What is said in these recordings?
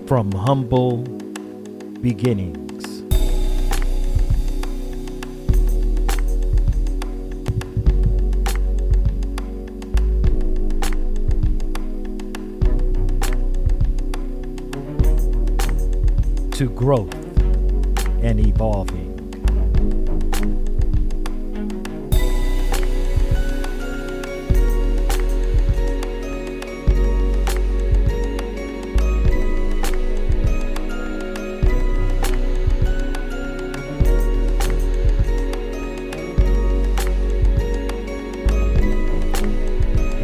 From humble beginnings. To growth and evolving.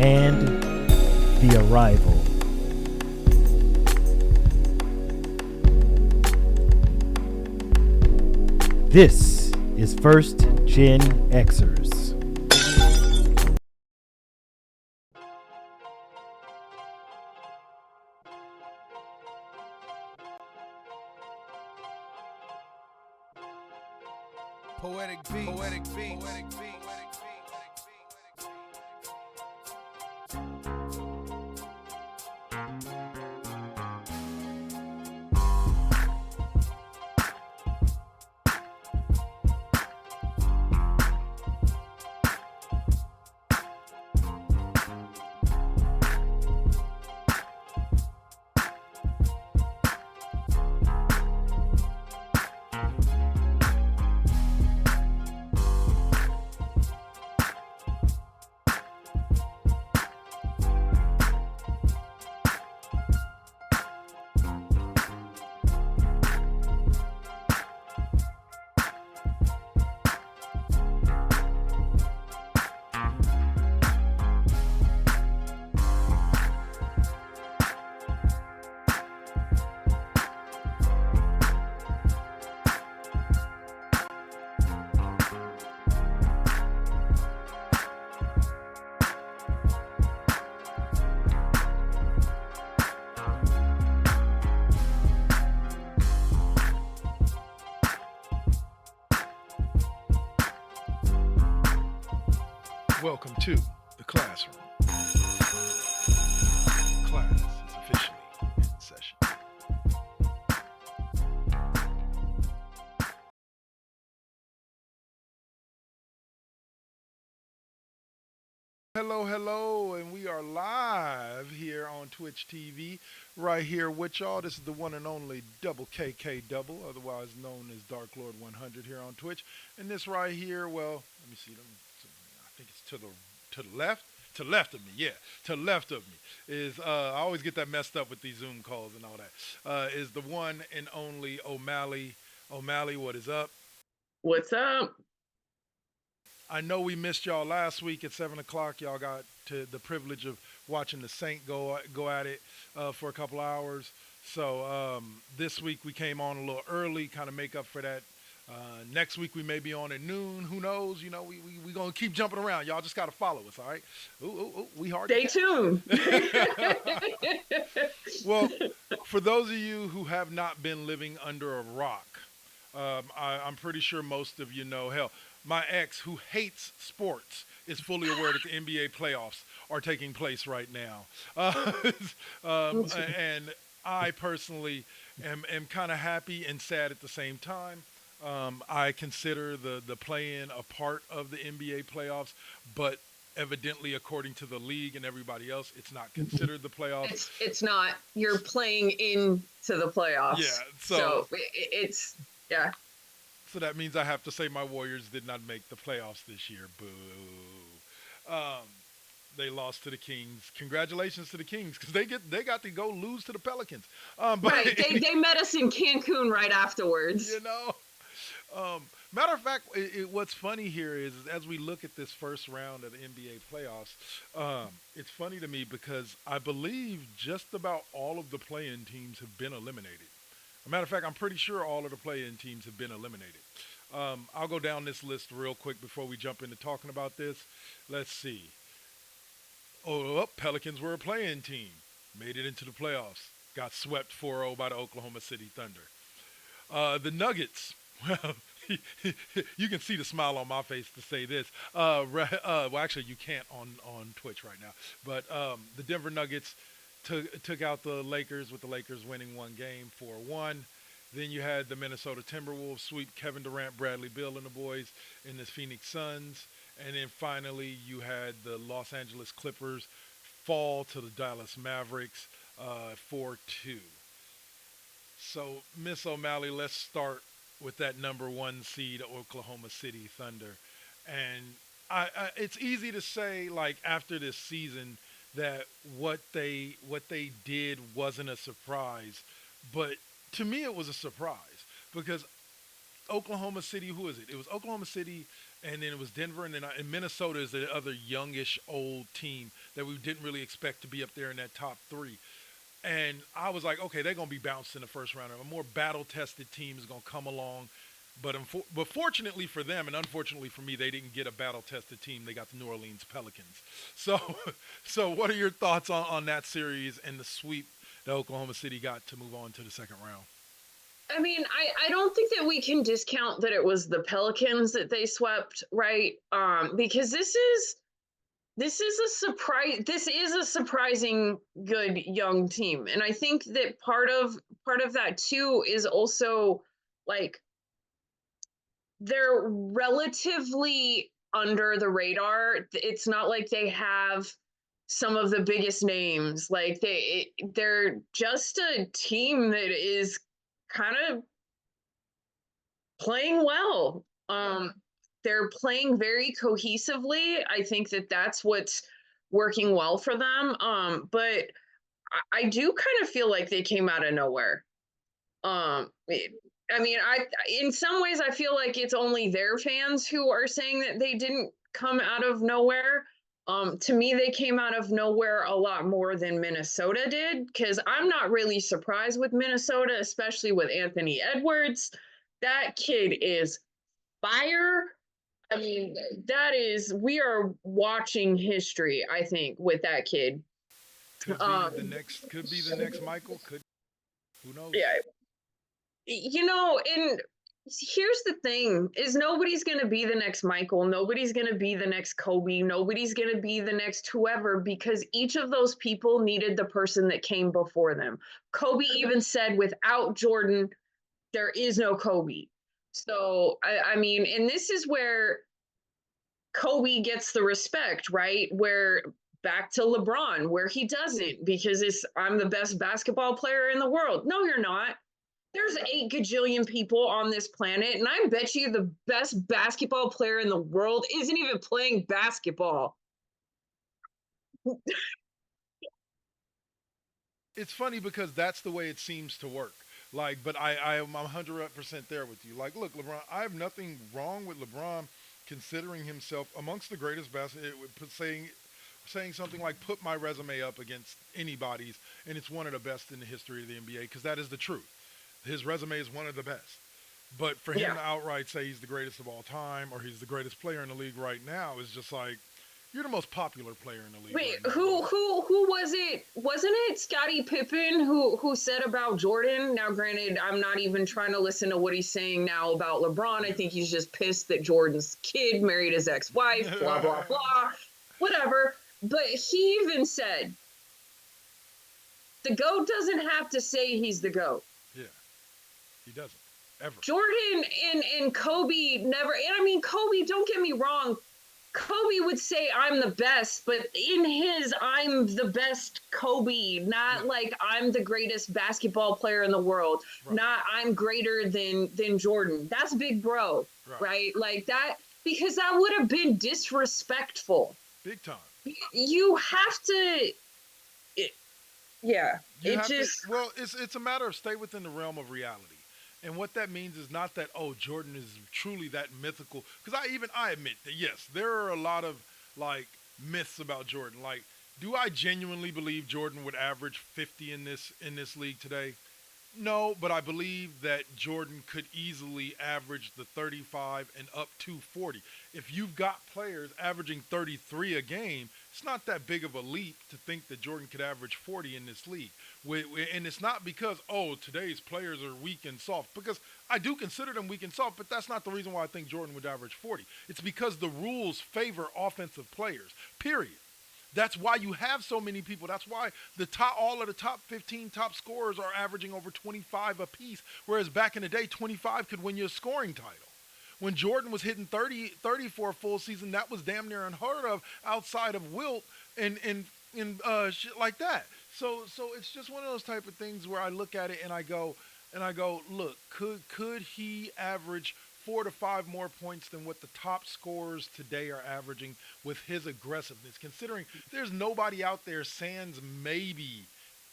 And the arrival. This is First GenXers. Poetic beat, poetic beat, poetic beat. Welcome to the classroom. Class is officially in session. Hello, and we are live here on Twitch TV, right here with y'all. This is the one and only Double KK Double, otherwise known as Dark Lord 100 here on Twitch. And this right here, well, let me see. I think it's to the left. To the left of me, yeah. To the left of me is I always get that messed up with these Zoom calls and all that. Is the one and only O'Malley. O'Malley, what is up? What's up? I know we missed y'all last week at 7 o'clock. Y'all got to the privilege of watching the Saint go at it for a couple hours. So this week we came on a little early, kind of make up for that. Next week we may be on at noon. Who knows? You know, we gonna keep jumping around. Y'all just gotta follow us, all right? Ooh, we hard. Stay tuned. Well, for those of you who have not been living under a rock, I'm pretty sure most of you know. Hell, my ex, who hates sports, is fully aware that the NBA playoffs are taking place right now, and I personally am kind of happy and sad at the same time. I consider the play-in a part of the NBA playoffs, but evidently, according to the league and everybody else, it's not considered the playoffs. It's not. You're playing into the playoffs. Yeah, so it's yeah. So that means I have to say my Warriors did not make the playoffs this year. Boo. They lost to the Kings. Congratulations to the Kings, because they got to go lose to the Pelicans. But right. They met us in Cancun right afterwards. You know. Matter of fact, what's funny here is as we look at this first round of the NBA playoffs, it's funny to me because I believe just about all of the play-in teams have been eliminated. As a matter of fact, I'm pretty sure all of the play-in teams have been eliminated. I'll go down this list real quick before we jump into talking about this. Let's see. Pelicans were a play-in team. Made it into the playoffs. Got swept 4-0 by the Oklahoma City Thunder. The Nuggets. Well, you can see the smile on my face to say this. Well, actually, you can't on Twitch right now. But the Denver Nuggets took out the Lakers with the Lakers winning one game 4-1. Then you had the Minnesota Timberwolves sweep Kevin Durant, Bradley Beal, and the boys in the Phoenix Suns. And then finally, you had the Los Angeles Clippers fall to the Dallas Mavericks 4-2. So, Miss O'Malley, let's start with that number one seed, Oklahoma City Thunder. And it's easy to say, like after this season, that what they did wasn't a surprise, but to me it was a surprise because Oklahoma City, who is it? It was Oklahoma City, and then it was Denver, and then and Minnesota is the other youngish old team that we didn't really expect to be up there in that top three. And I was like, okay, they're going to be bounced in the first round. A more battle-tested team is going to come along. But fortunately for them, and unfortunately for me, they didn't get a battle-tested team. They got the New Orleans Pelicans. So, so what are your thoughts on that series and the sweep that Oklahoma City got to move on to the second round? I mean, I don't think that we can discount that it was the Pelicans that they swept, right? Because this is a surprise. This is a surprising good young team, and I think that part of that too is also like they're relatively under the radar. It's not like they have some of the biggest names. Like they're just a team that is kind of playing well. They're playing very cohesively. I think that that's what's working well for them. But I do kind of feel like they came out of nowhere. I mean, in some ways I feel like it's only their fans who are saying that they didn't come out of nowhere. To me, they came out of nowhere a lot more than Minnesota did, because I'm not really surprised with Minnesota, especially with Anthony Edwards. That kid is fire. I mean, we are watching history, I think, with that kid. Could be the next Michael. Who knows? Yeah, and here's the thing is nobody's going to be the next Michael, nobody's going to be the next Kobe, nobody's going to be the next whoever, because each of those people needed the person that came before them. Kobe even said, without Jordan there is no Kobe. So I mean, and this is where Kobe gets the respect, right? Where back to LeBron, where he doesn't, because I'm the best basketball player in the world. No, you're not. There's 8 gajillion people on this planet, and I bet you the best basketball player in the world isn't even playing basketball. It's funny because that's the way it seems to work. Like, but I'm 100% there with you. Like, look, LeBron, I have nothing wrong with LeBron considering himself amongst the greatest basketball, saying something like put my resume up against anybody's, and it's one of the best in the history of the NBA, because that is the truth. His resume is one of the best. But for him to outright say he's the greatest of all time or he's the greatest player in the league right now is just like, you're the most popular player in the league. Wait, right who was it? Wasn't it Scottie Pippen who said about Jordan? Now, granted, I'm not even trying to listen to what he's saying now about LeBron. I think he's just pissed that Jordan's kid married his ex-wife, blah, blah, blah, whatever. But he even said, the GOAT doesn't have to say he's the GOAT. Yeah, he doesn't, ever. Jordan and Kobe never, and I mean, Kobe, don't get me wrong, Kobe would say I'm the best, but in his I'm the best Kobe, not like I'm the greatest basketball player in the world, not I'm greater than Jordan. That's big bro, right? Like that, because that would have been disrespectful. Big time. You have to, well, it's a matter of stay within the realm of reality. And what that means is not that, oh, Jordan is truly that mythical. Because I admit that, yes, there are a lot of, like, myths about Jordan. Like, do I genuinely believe Jordan would average 50 in this league today? No, but I believe that Jordan could easily average the 35 and up to 40. If you've got players averaging 33 a game, it's not that big of a leap to think that Jordan could average 40 in this league. And it's not because, oh, today's players are weak and soft, because I do consider them weak and soft, but that's not the reason why I think Jordan would average 40. It's because the rules favor offensive players, period. That's why you have so many people. That's why all of the top 15 top scorers are averaging over 25 apiece, whereas back in the day, 25 could win you a scoring title. When Jordan was hitting 30 for a full season, that was damn near unheard of outside of Wilt and shit like that. So it's just one of those type of things where I look at it and I go, look, could he average 4 to 5 more points than what the top scorers today are averaging with his aggressiveness? Considering there's nobody out there, sans maybe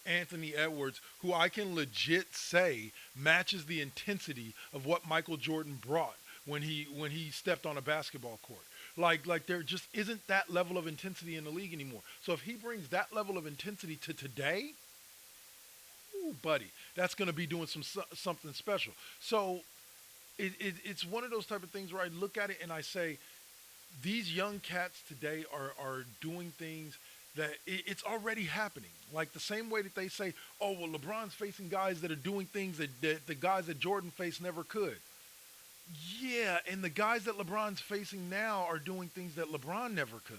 Anthony Edwards, who I can legit say matches the intensity of what Michael Jordan brought when he stepped on a basketball court. Like there just isn't that level of intensity in the league anymore. So if he brings that level of intensity to today, ooh, buddy, that's going to be doing something special. So it's one of those type of things where I look at it and I say, these young cats today are doing things that it's already happening. Like the same way that they say, oh, well, LeBron's facing guys that are doing things that the guys that Jordan faced never could. Yeah, and the guys that LeBron's facing now are doing things that LeBron never could.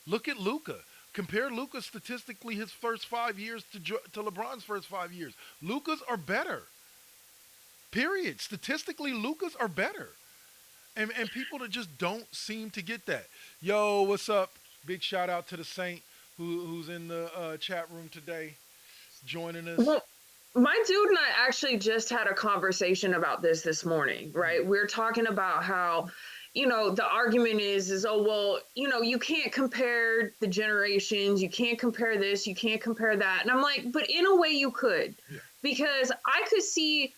Look at Luka. Compare Luka statistically his first 5 years to LeBron's first 5 years. Luka's are better. Period. Statistically, Luka's are better. And people that just don't seem to get that. Yo, what's up? Big shout out to the Saint who's in the chat room today, joining us. Well, my dude and I actually just had a conversation about this morning, right? We're talking about how, the argument is, oh, well, you can't compare the generations. You can't compare this. You can't compare that. And I'm like, but in a way you could, because I could see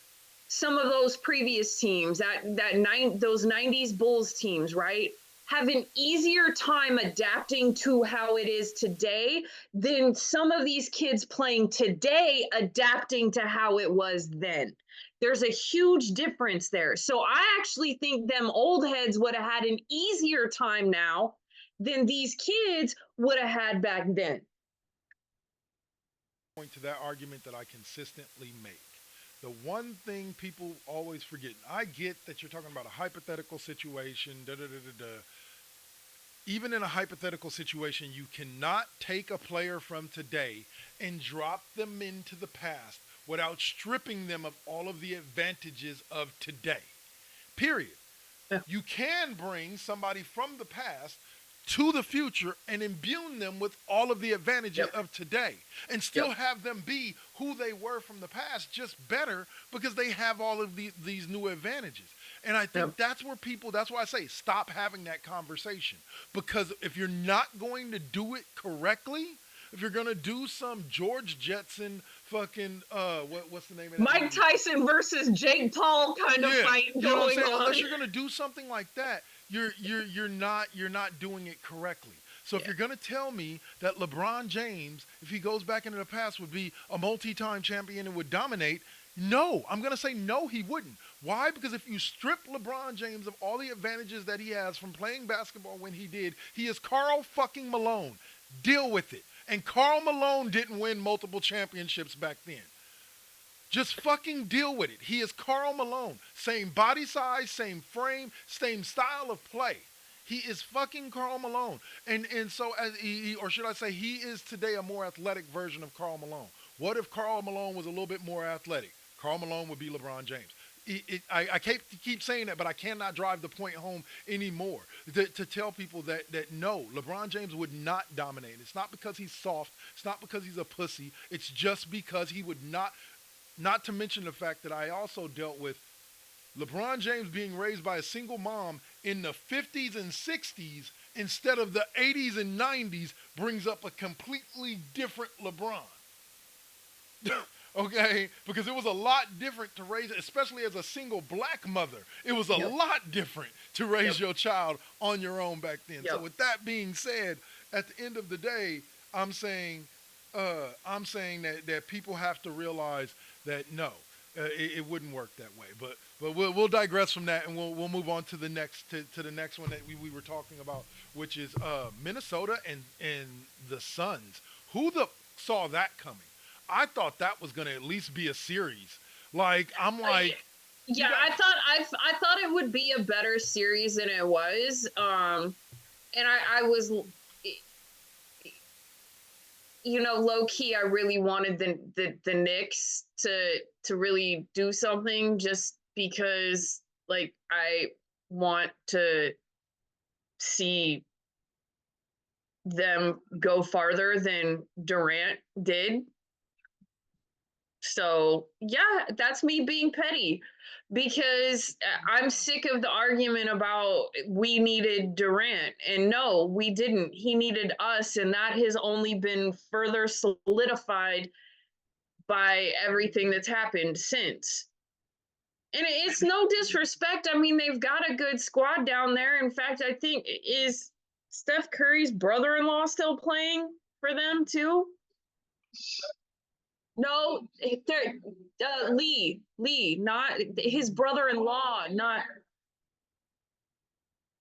some of those previous teams, those 90s Bulls teams, right, have an easier time adapting to how it is today than some of these kids playing today adapting to how it was then. There's a huge difference there. So I actually think them old heads would have had an easier time now than these kids would have had back then. Point to that argument that I consistently make. The one thing people always forget, I get that you're talking about a hypothetical situation, Even in a hypothetical situation, you cannot take a player from today and drop them into the past without stripping them of all of the advantages of today. Period. Yeah. You can bring somebody from the past to the future and imbue them with all of the advantages of today and still have them be who they were from the past, just better because they have all of these new advantages. And I think that's why I say stop having that conversation, because if you're not going to do it correctly, if you're going to do some George Jetson fucking, what's the name of that Mike movie? Tyson versus Jake Paul kind of fight going on. Unless you're going to do something like that, you're not doing it correctly. So if you're going to tell me that LeBron James, if he goes back into the past, would be a multi-time champion and would dominate, no, I'm going to say no, he wouldn't. Why? Because if you strip LeBron James of all the advantages that he has from playing basketball when he did, he is Karl fucking Malone. Deal with it. And Karl Malone didn't win multiple championships back then. Just fucking deal with it. He is Karl Malone. Same body size, same frame, same style of play. He is fucking Karl Malone. And so, or should I say, he is today a more athletic version of Karl Malone. What if Karl Malone was a little bit more athletic? Karl Malone would be LeBron James. I keep saying that, but I cannot drive the point home anymore to tell people that no, LeBron James would not dominate. It's not because he's soft. It's not because he's a pussy. It's just because he would not to mention the fact that I also dealt with LeBron James being raised by a single mom in the 50s and 60s instead of the 80s and 90s brings up a completely different LeBron. Okay, because it was a lot different to raise, especially as a single black mother. It was a lot different to raise your child on your own back then. So with that being said, at the end of the day, I'm saying that people have to realize that no, it wouldn't work that way. But we'll digress from that, and we'll move on to the next one that we were talking about, which is Minnesota and the Suns. Who saw that coming? I thought that was going to at least be a series. Like, I'm like... Yeah, I thought it would be a better series than it was. And I was... low key, I really wanted the Knicks to really do something, just because like I want to see them go farther than Durant did. So, yeah, that's me being petty, because I'm sick of the argument about we needed Durant. And no, we didn't. He needed us. And that has only been further solidified by everything that's happened since. And it's no disrespect. I mean, they've got a good squad down there. In fact, I think, is Steph Curry's brother-in-law still playing for them too? No, they're Lee, not his brother-in-law, not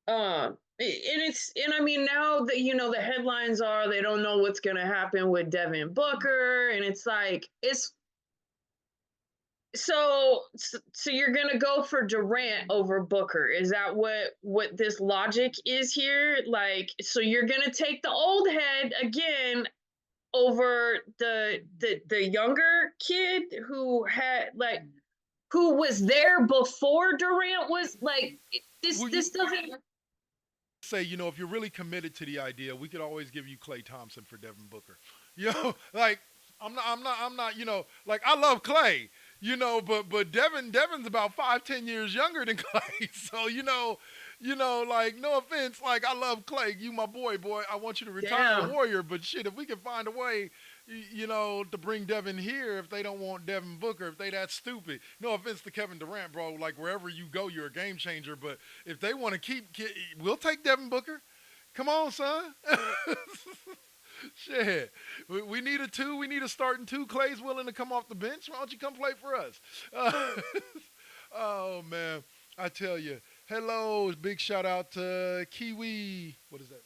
and I mean, now that the headlines are they don't know what's gonna happen with Devin Booker, and it's like so you're gonna go for Durant over Booker. Is that what this logic is here? Like, so you're gonna take the old head again over the younger kid who was there before Durant was like this doesn't. Say, if you're really committed to the idea, we could always give you Klay Thompson for Devin Booker. Like I'm not, like I love Klay, but Devin's about 5-10 years younger than Klay. So, like no offense, like I love Klay, you my boy, I want you to retire a Warrior, but shit, if we can find a way, to bring Devin here, if they don't want Devin Booker, if they that stupid. No offense to Kevin Durant, bro. Like wherever you go, you're a game changer. But if they want to we'll take Devin Booker. Come on, son. Shit. We need a two. We need a starting two. Clay's willing to come off the bench. Why don't you come play for us? Oh, man. I tell you. Hello. Big shout out to Kiwi. What is that?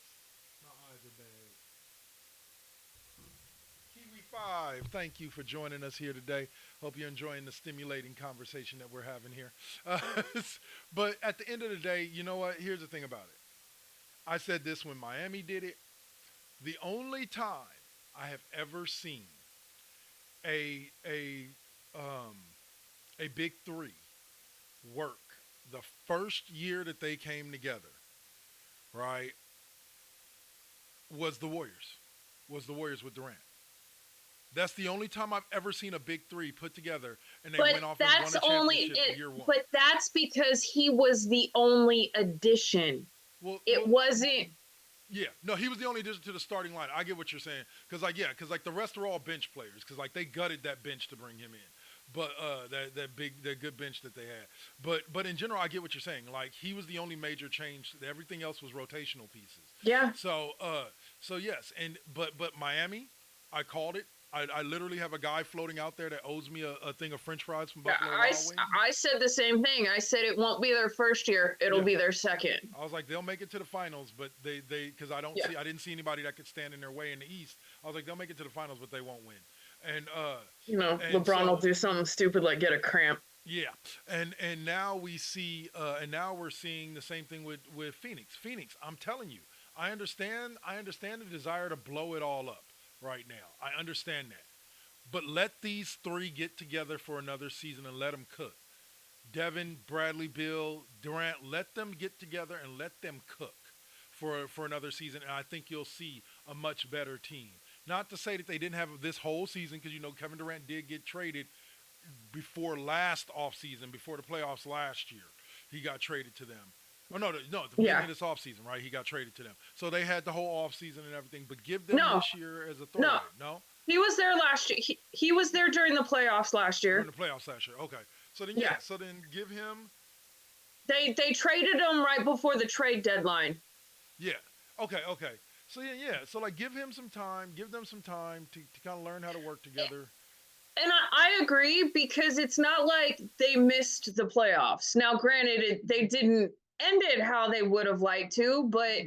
My eyes are bad. Kiwi5. Thank you for joining us here today. Hope you're enjoying the stimulating conversation that we're having here. But at the end of the day, you know what? Here's the thing about it. I said this when Miami did it. The only time I have ever seen a big three work the first year that they came together, right, was the Warriors. Was the Warriors with Durant. That's the only time I've ever seen a big three put together and they went off and won a championship year one. But that's because he was the only addition. It wasn't. Yeah, no, he was the only addition to the starting line. I get what you're saying, because the rest are all bench players, because they gutted that bench to bring him in, but that good bench that they had. But in general, I get what you're saying. Like he was the only major change. Everything else was rotational pieces. Yeah. So yes, but Miami, I called it. I literally have a guy floating out there that owes me a thing of French fries from Buffalo Wild Wings. I said the same thing. I said it won't be their first year; it'll be their second. I was like, they'll make it to the finals, but they because I didn't see anybody that could stand in their way in the East. I was like, they'll make it to the finals, but they won't win. And LeBron will do something stupid like get a cramp. Yeah, and now we see, and now we're seeing the same thing with Phoenix. Phoenix, I'm telling you, I understand the desire to blow it all up right now. I understand that. But let these three get together for another season and let them cook. Devin, Bradley, Bill, Durant, let them get together and let them cook for another season. And I think you'll see a much better team. Not to say that they didn't have this whole season, because, Kevin Durant did get traded before last offseason, before the playoffs last year. He got traded to them. Oh, no, at the beginning of this offseason, right? He got traded to them. So they had the whole offseason and everything, but give them this year as a throwaway. No? He was there last year. He was there during the playoffs last year. During the playoffs last year, okay. So then, so then give him... They traded him right before the trade deadline. Yeah, okay. So, so, give him some time, give them some time to kind of learn how to work together. And I agree, because it's not like they missed the playoffs. Now, granted, they didn't end it how they would have liked to, but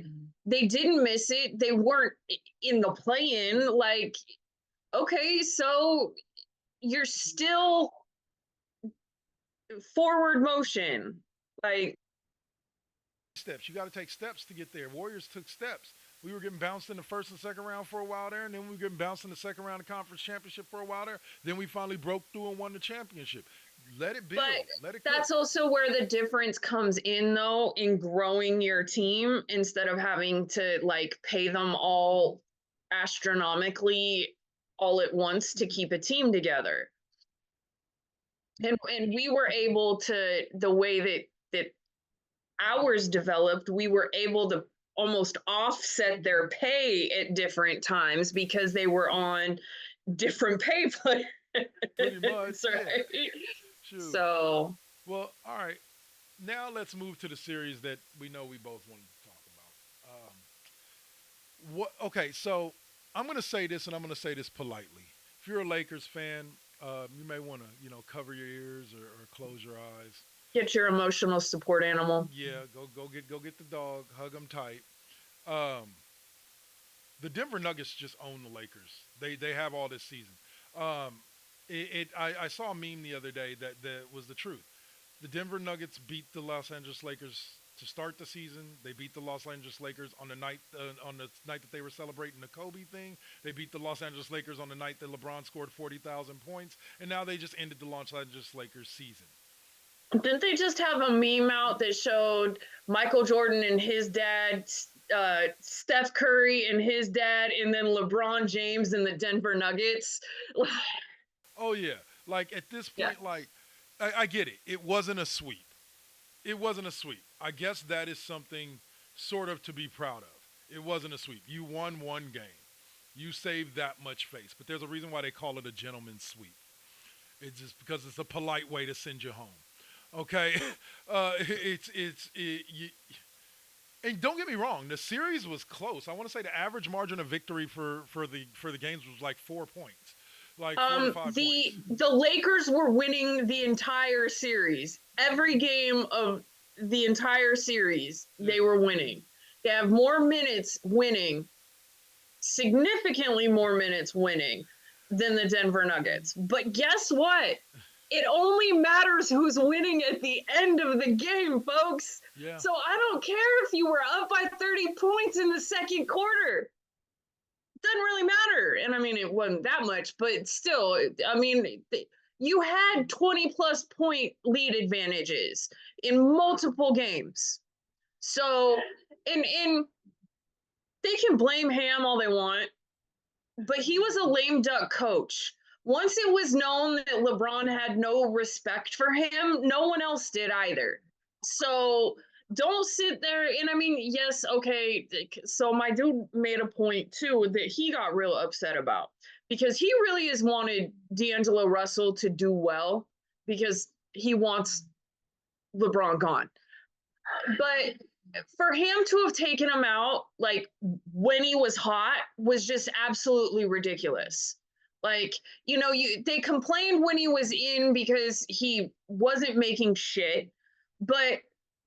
they didn't miss it. They weren't in the play-in. Like, okay, so you're still forward motion. Like, steps. You got to take steps to get there. Warriors took steps. We were getting bounced in the first and second round for a while there, and then we were getting bounced in the second round of conference championship for a while there. Then we finally broke through and won the championship. Let it build. Let it cook. That's also where the difference comes in, though, in growing your team instead of having to like pay them all astronomically all at once to keep a team together. And we were able to, the way that ours developed, we were able to almost offset their pay at different times because they were on different pay plans. Pretty much. Right? Yeah. Shoot. So, well, all right. Now let's move to the series that we know we both wanted to talk about. Okay, so I'm going to say this, and I'm going to say this politely. If you're a Lakers fan, you may want to, cover your ears or close your eyes. Get your emotional support animal. Yeah, go get the dog, hug him tight. The Denver Nuggets just own the Lakers. They have all this season. I saw a meme the other day that was the truth. The Denver Nuggets beat the Los Angeles Lakers to start the season. They beat the Los Angeles Lakers on the night that they were celebrating the Kobe thing. They beat the Los Angeles Lakers on the night that LeBron scored 40,000 points, and now they just ended the Los Angeles Lakers season. Didn't they just have a meme out that showed Michael Jordan and his dad, Steph Curry and his dad, and then LeBron James and the Denver Nuggets? Oh yeah, like at this point, yeah. Like I get it. It wasn't a sweep. It wasn't a sweep. I guess that is something sort of to be proud of. It wasn't a sweep. You won one game. You saved that much face. But there's a reason why they call it a gentleman's sweep. It's just because it's a polite way to send you home. Okay, and don't get me wrong, the series was close. I want to say the average margin of victory for the games was like 4 points, like 4 to 5 points. The Lakers were winning the entire series. Every game of the entire series, they were winning. They have more minutes winning, significantly more minutes winning than the Denver Nuggets. But guess what? It only matters who's winning at the end of the game, folks. Yeah. So I don't care if you were up by 30 points in the second quarter. It doesn't really matter. And I mean, it wasn't that much, but still, I mean, you had 20-plus point lead advantages in multiple games. So, and they can blame Ham all they want, but he was a lame duck coach. Once it was known that LeBron had no respect for him, no one else did either. So don't sit there. And I mean, yes, okay. So my dude made a point too that he got real upset about because he really has wanted D'Angelo Russell to do well because he wants LeBron gone. But for him to have taken him out, like when he was hot, was just absolutely ridiculous. Like, they complained when he was in because he wasn't making shit. But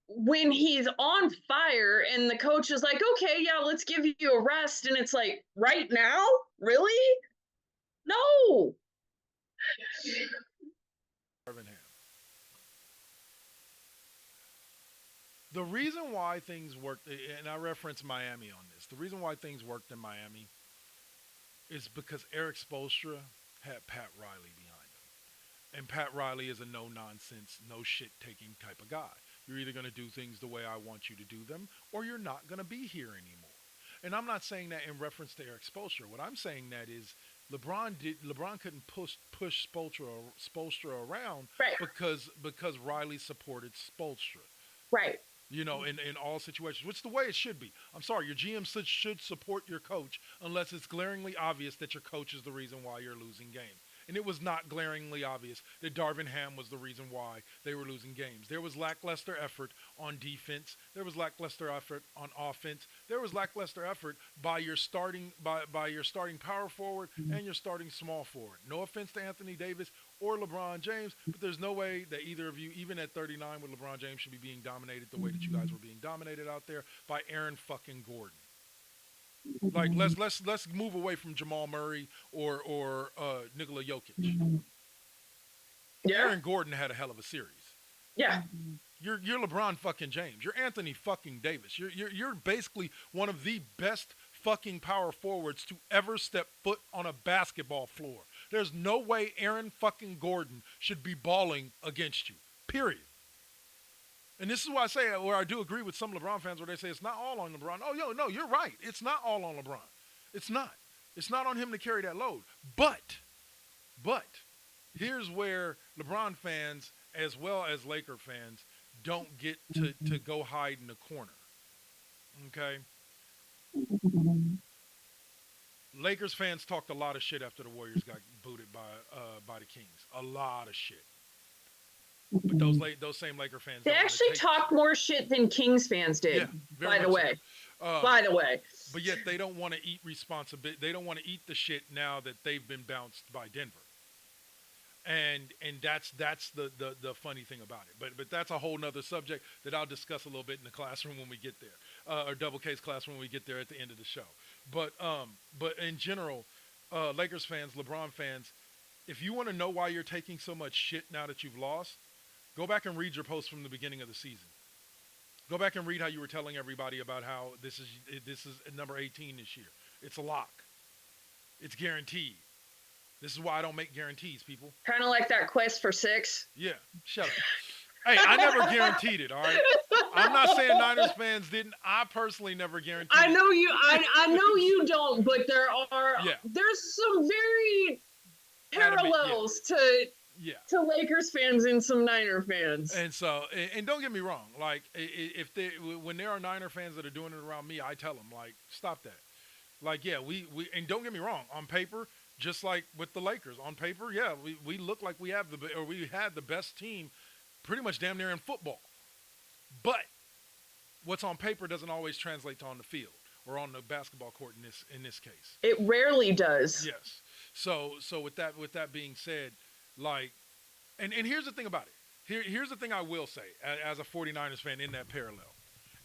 when he's on fire and the coach is like, okay, yeah, let's give you a rest. And it's like, right now? Really? No. The reason why things worked, and I reference Miami on this, the reason why things worked in Miami is because Eric Spoelstra had Pat Riley behind him. And Pat Riley is a no-nonsense, no-shit-taking type of guy. You're either going to do things the way I want you to do them, or you're not going to be here anymore. And I'm not saying that in reference to Eric Spoelstra. What I'm saying that is LeBron couldn't push Spoelstra around, right, because Riley supported Spoelstra. Right. In all situations, which is the way it should be. I'm sorry, your GM should support your coach unless it's glaringly obvious that your coach is the reason why you're losing games. And it was not glaringly obvious that Darvin Ham was the reason why they were losing games. There was lackluster effort on defense. There was lackluster effort on offense. There was lackluster effort by your starting power forward and your starting small forward. No offense to Anthony Davis or LeBron James, but there's no way that either of you, even at 39 with LeBron James, should be being dominated the way that you guys were being dominated out there by Aaron fucking Gordon. Like let's move away from Jamal Murray or Nikola Jokic. Yeah. Aaron Gordon had a hell of a series. Yeah. You're LeBron fucking James. You're Anthony fucking Davis. You're basically one of the best fucking power forwards to ever step foot on a basketball floor. There's no way Aaron fucking Gordon should be balling against you. Period. And this is why I say where I do agree with some LeBron fans where they say it's not all on LeBron. Oh, no, you're right. It's not all on LeBron. It's not. It's not on him to carry that load. But here's where LeBron fans as well as Laker fans don't get to go hide in the corner. Okay? Lakers fans talked a lot of shit after the Warriors got booted by the Kings. A lot of shit. But those same Laker fans, they actually talked more shit than Kings fans did. Yeah, by the way. By the way. But yet they don't want to eat responsibility. They don't want to eat the shit now that they've been bounced by Denver. And that's the funny thing about it. But that's a whole nother subject that I'll discuss a little bit in the classroom when we get there, or Double K's classroom when we get there at the end of the show. But in general, Lakers fans, LeBron fans, if you want to know why you're taking so much shit now that you've lost, go back and read your post from the beginning of the season. Go back and read how you were telling everybody about how this is number 18 this year. It's a lock. It's guaranteed. This is why I don't make guarantees, people. Kind of like that quest for 6. Yeah, shut up. Hey, I never guaranteed it, all right? I'm not saying Niners fans didn't. I personally never guaranteed I know it. I know you don't, but there's some very parallels to Lakers fans and some Niner fans. And so, and don't get me wrong, like when there are Niner fans that are doing it around me, I tell them, like, stop that. Like, yeah, we and don't get me wrong, on paper, just like with the Lakers, on paper, yeah, we look like we had the best team pretty much damn near in football. But what's on paper doesn't always translate to on the field or on the basketball court in this case. It rarely does. Yes. So with that being said, like, and here's the thing about it. Here's the thing I will say as a 49ers fan in that parallel.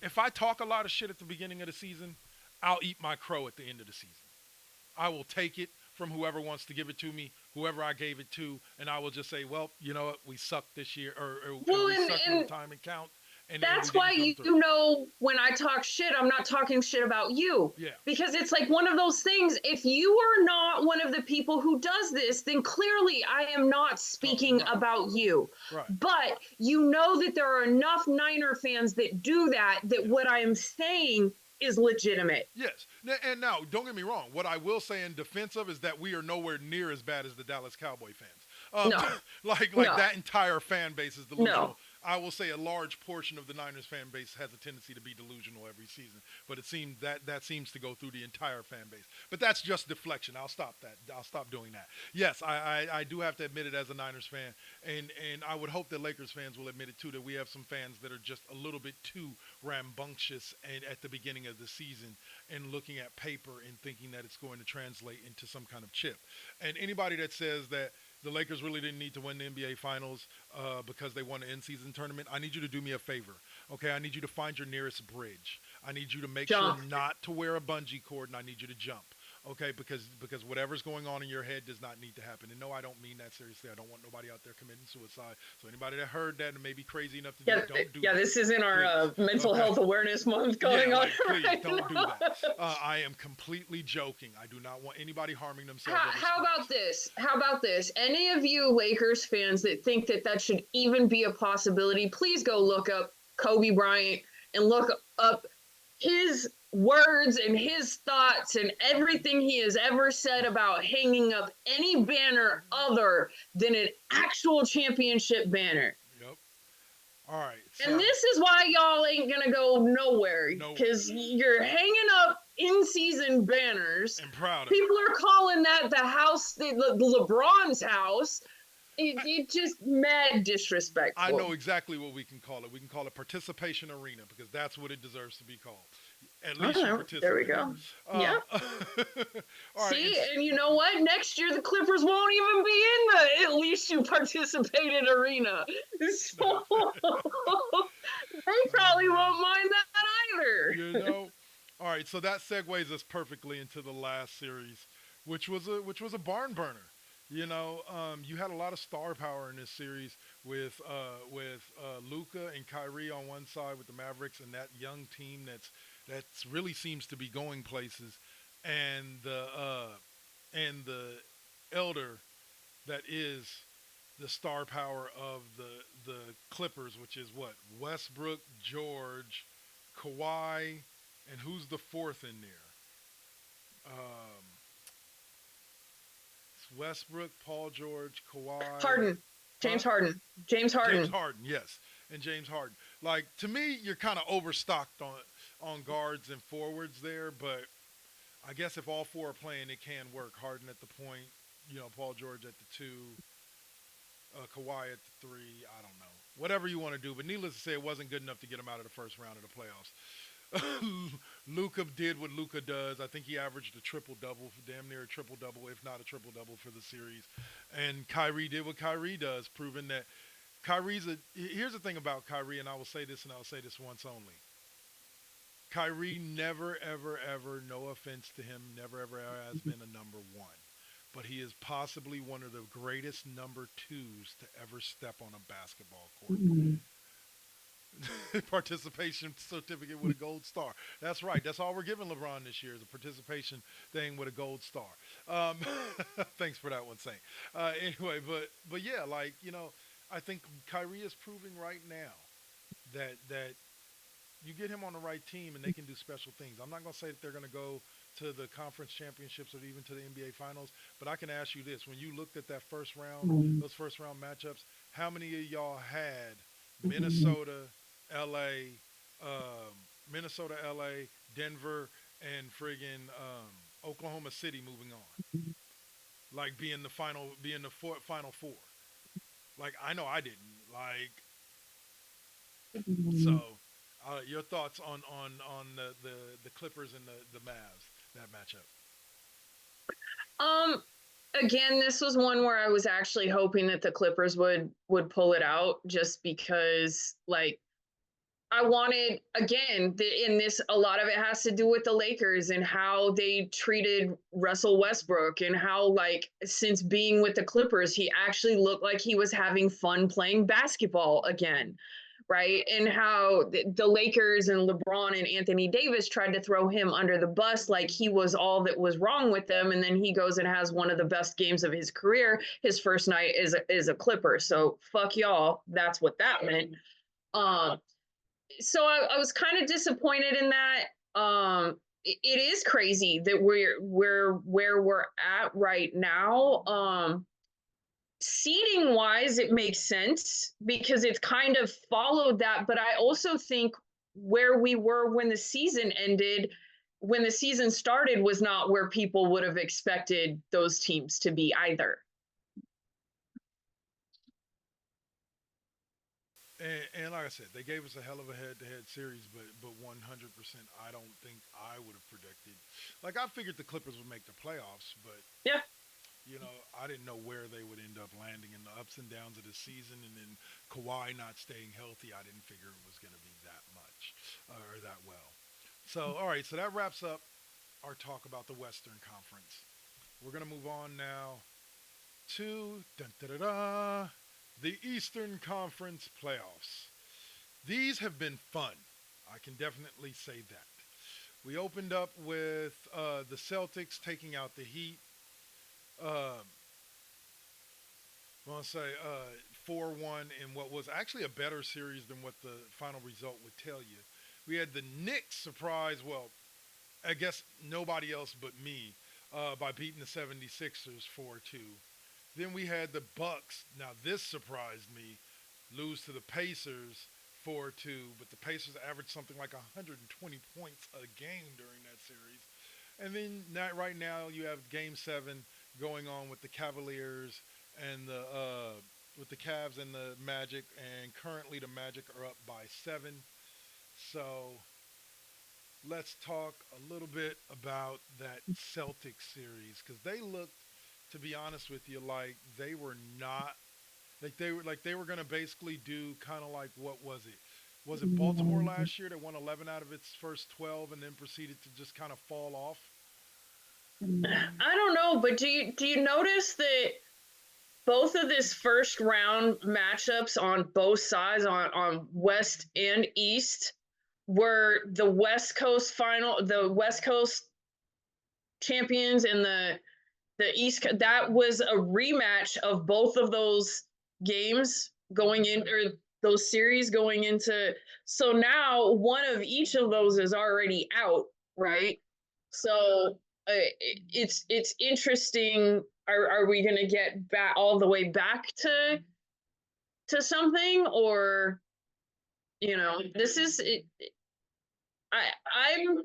If I talk a lot of shit at the beginning of the season, I'll eat my crow at the end of the season. I will take it from whoever wants to give it to me, whoever I gave it to, and I will just say, well, you know what, we sucked this year, or we sucked in the time and count. And that's why you know when I talk shit, I'm not talking shit about you. Yeah. Because it's like one of those things, if you are not one of the people who does this, then clearly I am not speaking about you. Right. But you know that there are enough Niner fans that do that what I am saying is legitimate. Yes. And now, don't get me wrong. What I will say in defense of is that we are nowhere near as bad as the Dallas Cowboy fans. No. like No. That entire fan base is delusional. No. I will say a large portion of the Niners fan base has a tendency to be delusional every season, but it seems that seems to go through the entire fan base. But that's just deflection. I'll stop that. I'll stop doing that. Yes, I do have to admit it as a Niners fan, and I would hope that Lakers fans will admit it too, that we have some fans that are just a little bit too rambunctious and at the beginning of the season and looking at paper and thinking that it's going to translate into some kind of chip. And anybody that says that the Lakers really didn't need to win the NBA Finals because they won the in-season tournament, I need you to do me a favor, okay? I need you to find your nearest bridge. I need you to make sure not to wear a bungee cord, and I need you to jump, okay? Because whatever's going on in your head does not need to happen. And no, I don't mean that seriously. I don't want nobody out there committing suicide. So anybody that heard that and may be crazy enough to do it, don't do that. Yeah, this isn't our mental health awareness month going on. Please, don't do that. I am completely joking. I do not want anybody harming themselves. How about this? Any of you Lakers fans that think that should even be a possibility, please go look up Kobe Bryant and look up his words and his thoughts and everything he has ever said about hanging up any banner other than an actual championship banner. Yep. All right. And this is why y'all ain't gonna go nowhere, because you're hanging up in-season banners. And proud of People are calling that the house, the LeBron's house. It just mad disrespectful. I know exactly what we can call it. We can call it participation arena, because that's what it deserves to be called. At least you participate. There we go. Yeah. All right, see, and you know what? Next year the Clippers won't even be in the at least you participated arena. So they probably won't mind that either. You know. All right, so that segues us perfectly into the last series, which was a barn burner. You had a lot of star power in this series with Luca and Kyrie on one side with the Mavericks and that young team that's really seems to be going places, and the elder that is the star power of the Clippers, which is what Westbrook, George, Kawhi, and who's the fourth in there? Um, it's Westbrook, Paul George, Kawhi, Harden, huh? James Harden, James James Harden. Harden, yes, and James Harden. Like to me, you're kind of overstocked on guards and forwards there, but I guess if all four are playing, it can work. Harden at the point, Paul George at the two, Kawhi at the three. I don't know, whatever you want to do. But needless to say, it wasn't good enough to get him out of the first round of the playoffs. Luca did what Luca does. I think he averaged a triple double, damn near a triple double, if not a triple double for the series. And Kyrie did what Kyrie does, proving that Kyrie's a. Here's the thing about Kyrie, and I will say this, and I'll say this once only. Kyrie never, ever, ever, no offense to him, never, ever, ever has been a number one. But he is possibly one of the greatest number twos to ever step on a basketball court. Participation certificate with a gold star. That's right. That's all we're giving LeBron this year is a participation thing with a gold star. Um, thanks for that one, Saint. Anyway, but yeah, I think Kyrie is proving right now that you get him on the right team and they can do special things. I'm not going to say that they're going to go to the conference championships or even to the NBA finals, but I can ask you this. When you looked at that first round, those first round matchups, how many of y'all had Minnesota, LA, Minnesota, LA, Denver, and friggin' Oklahoma City moving on? Like being the final four. Like I know I didn't. Like so, your thoughts on the Clippers and the Mavs that matchup? Um, Again, this was one where I was actually hoping that the Clippers would pull it out, just because like I wanted, again, in this, a lot of it has to do with the Lakers and how they treated Russell Westbrook, and how, like, since being with the Clippers, he actually looked like he was having fun playing basketball again. Right. And how the Lakers and LeBron and Anthony Davis tried to throw him under the bus, like he was all that was wrong with them. And then he goes and has one of the best games of his career. His first night is a Clipper. So fuck y'all. That's what that meant. Um, so I was kind of disappointed in that. It is crazy that we're where we're at right now. Seating wise, it makes sense because it's kind of followed that. But I also think where we were when the season ended, when the season started, was not where people would have expected those teams to be either. And like I said, they gave us a hell of a head-to-head series, but 100%, I don't think I would have predicted. Like I figured the Clippers would make the playoffs, but Yeah. I didn't know where they would end up landing in the ups and downs of the season, and then Kawhi not staying healthy. I didn't figure it was going to be that much or that well. So, all right, so that wraps up our talk about the Western Conference. We're going to move on now to dun, da, da, da, the Eastern Conference playoffs. These have been fun. I can definitely say that. We opened up with the Celtics taking out the Heat. Uh, I want to say 4-1 in what was actually a better series than what the final result would tell you. We had the Knicks surprise, well, I guess nobody else but me, by beating the 76ers 4-2. Then we had the Bucks. Now this surprised me, lose to the Pacers 4-2, but the Pacers averaged something like 120 points a game during that series. And then right now you have Game 7 going on with the Cavaliers and the with the Cavs and the Magic, and currently the Magic are up by 7. So let's talk a little bit about that Celtics series, because they looked, to be honest with you, like they were not like they were going to basically do kind of like, what was it? Was it Baltimore last year that won 11 out of its first 12 and then proceeded to just kind of fall off? I don't know, but do you notice that both of this first round matchups on both sides, on West and East, were the West Coast champions and the East. That was a rematch of both of those games going in, or those series going into. So now one of each of those is already out, right? So it's interesting. Are we going to get back all the way back to something, or this is it? I'm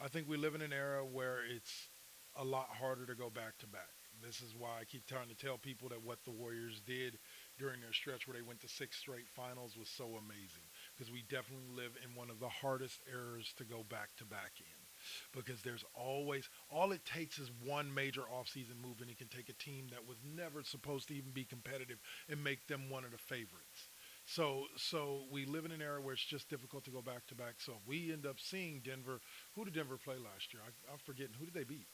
I think we live in an era where it's a lot harder to go back to back. This is why I keep trying to tell people that what the Warriors did during their stretch where they went to 6 straight finals was so amazing. Because we definitely live in one of the hardest eras to go back to back in. Because there's always, all it takes is one major offseason move, and it can take a team that was never supposed to even be competitive and make them one of the favorites. So we live in an era where it's just difficult to go back to back. So we end up seeing Denver. Who did Denver play last year? I'm forgetting. Who did they beat?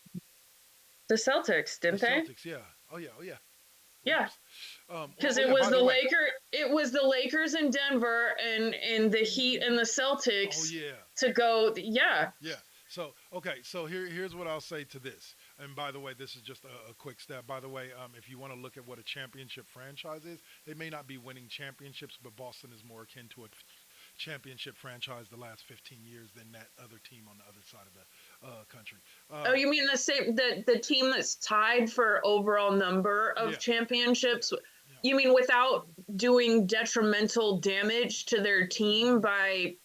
the Celtics, The didn't they? Celtics. Yeah. Oh yeah. Oh yeah. Yeah, Oops. Oh, because oh it yeah. was By the the way. Laker. It was the Lakers in Denver and the Heat and the Oh Celtics yeah. to go. Yeah, Yeah. So okay. So here's what I'll say to this. And by the way, this is just a quick step. By the way, if you want to look at what a championship franchise is, they may not be winning championships, but Boston is more akin to a championship franchise the last 15 years than that other team on the other side of the country. Oh, Um, you mean the team that's tied for overall number of yeah, yeah, championships? yeah, You mean without doing detrimental damage to their team by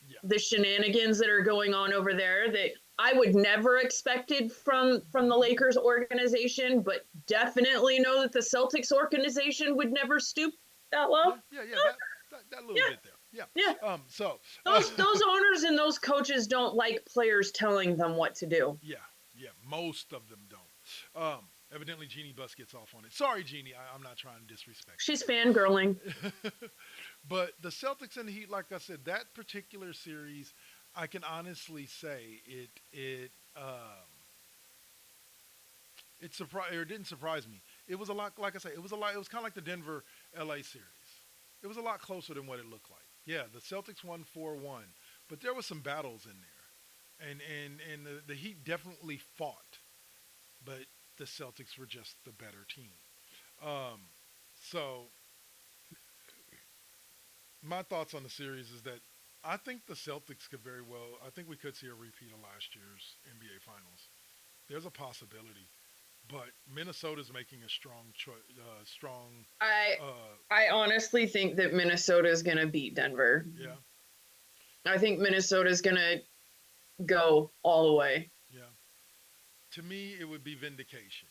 yeah, the shenanigans that are going on over there that I would never expected from the Lakers organization, but definitely know that the Celtics organization would never stoop that low. yeah. That little Yeah, bit there. Yeah. yeah. So Those owners and those coaches don't like players telling them what to do. yeah, yeah. Most of them don't. Evidently, Jeannie Buss gets off on it. Sorry, Jeannie. I'm not trying to disrespect She's fangirling. you. But the Celtics and the Heat, like I said, that particular series, I can honestly say it surprised or it didn't surprise me. It was a lot, like I say, it was a lot. It was kind of like the Denver LA series. It was a lot closer than what it looked like. Yeah, the Celtics won 4-1, but there was some battles in there, and the Heat definitely fought, but the Celtics were just the better team. Um, so my thoughts on the series is that I think the Celtics could very well. I think we could see a repeat of last year's NBA Finals. There's a possibility, but Minnesota's making a strong strong. I Uh, I honestly think that Minnesota is going to beat Denver. yeah, I think Minnesota is going to go all the way. yeah. To me, it would be vindication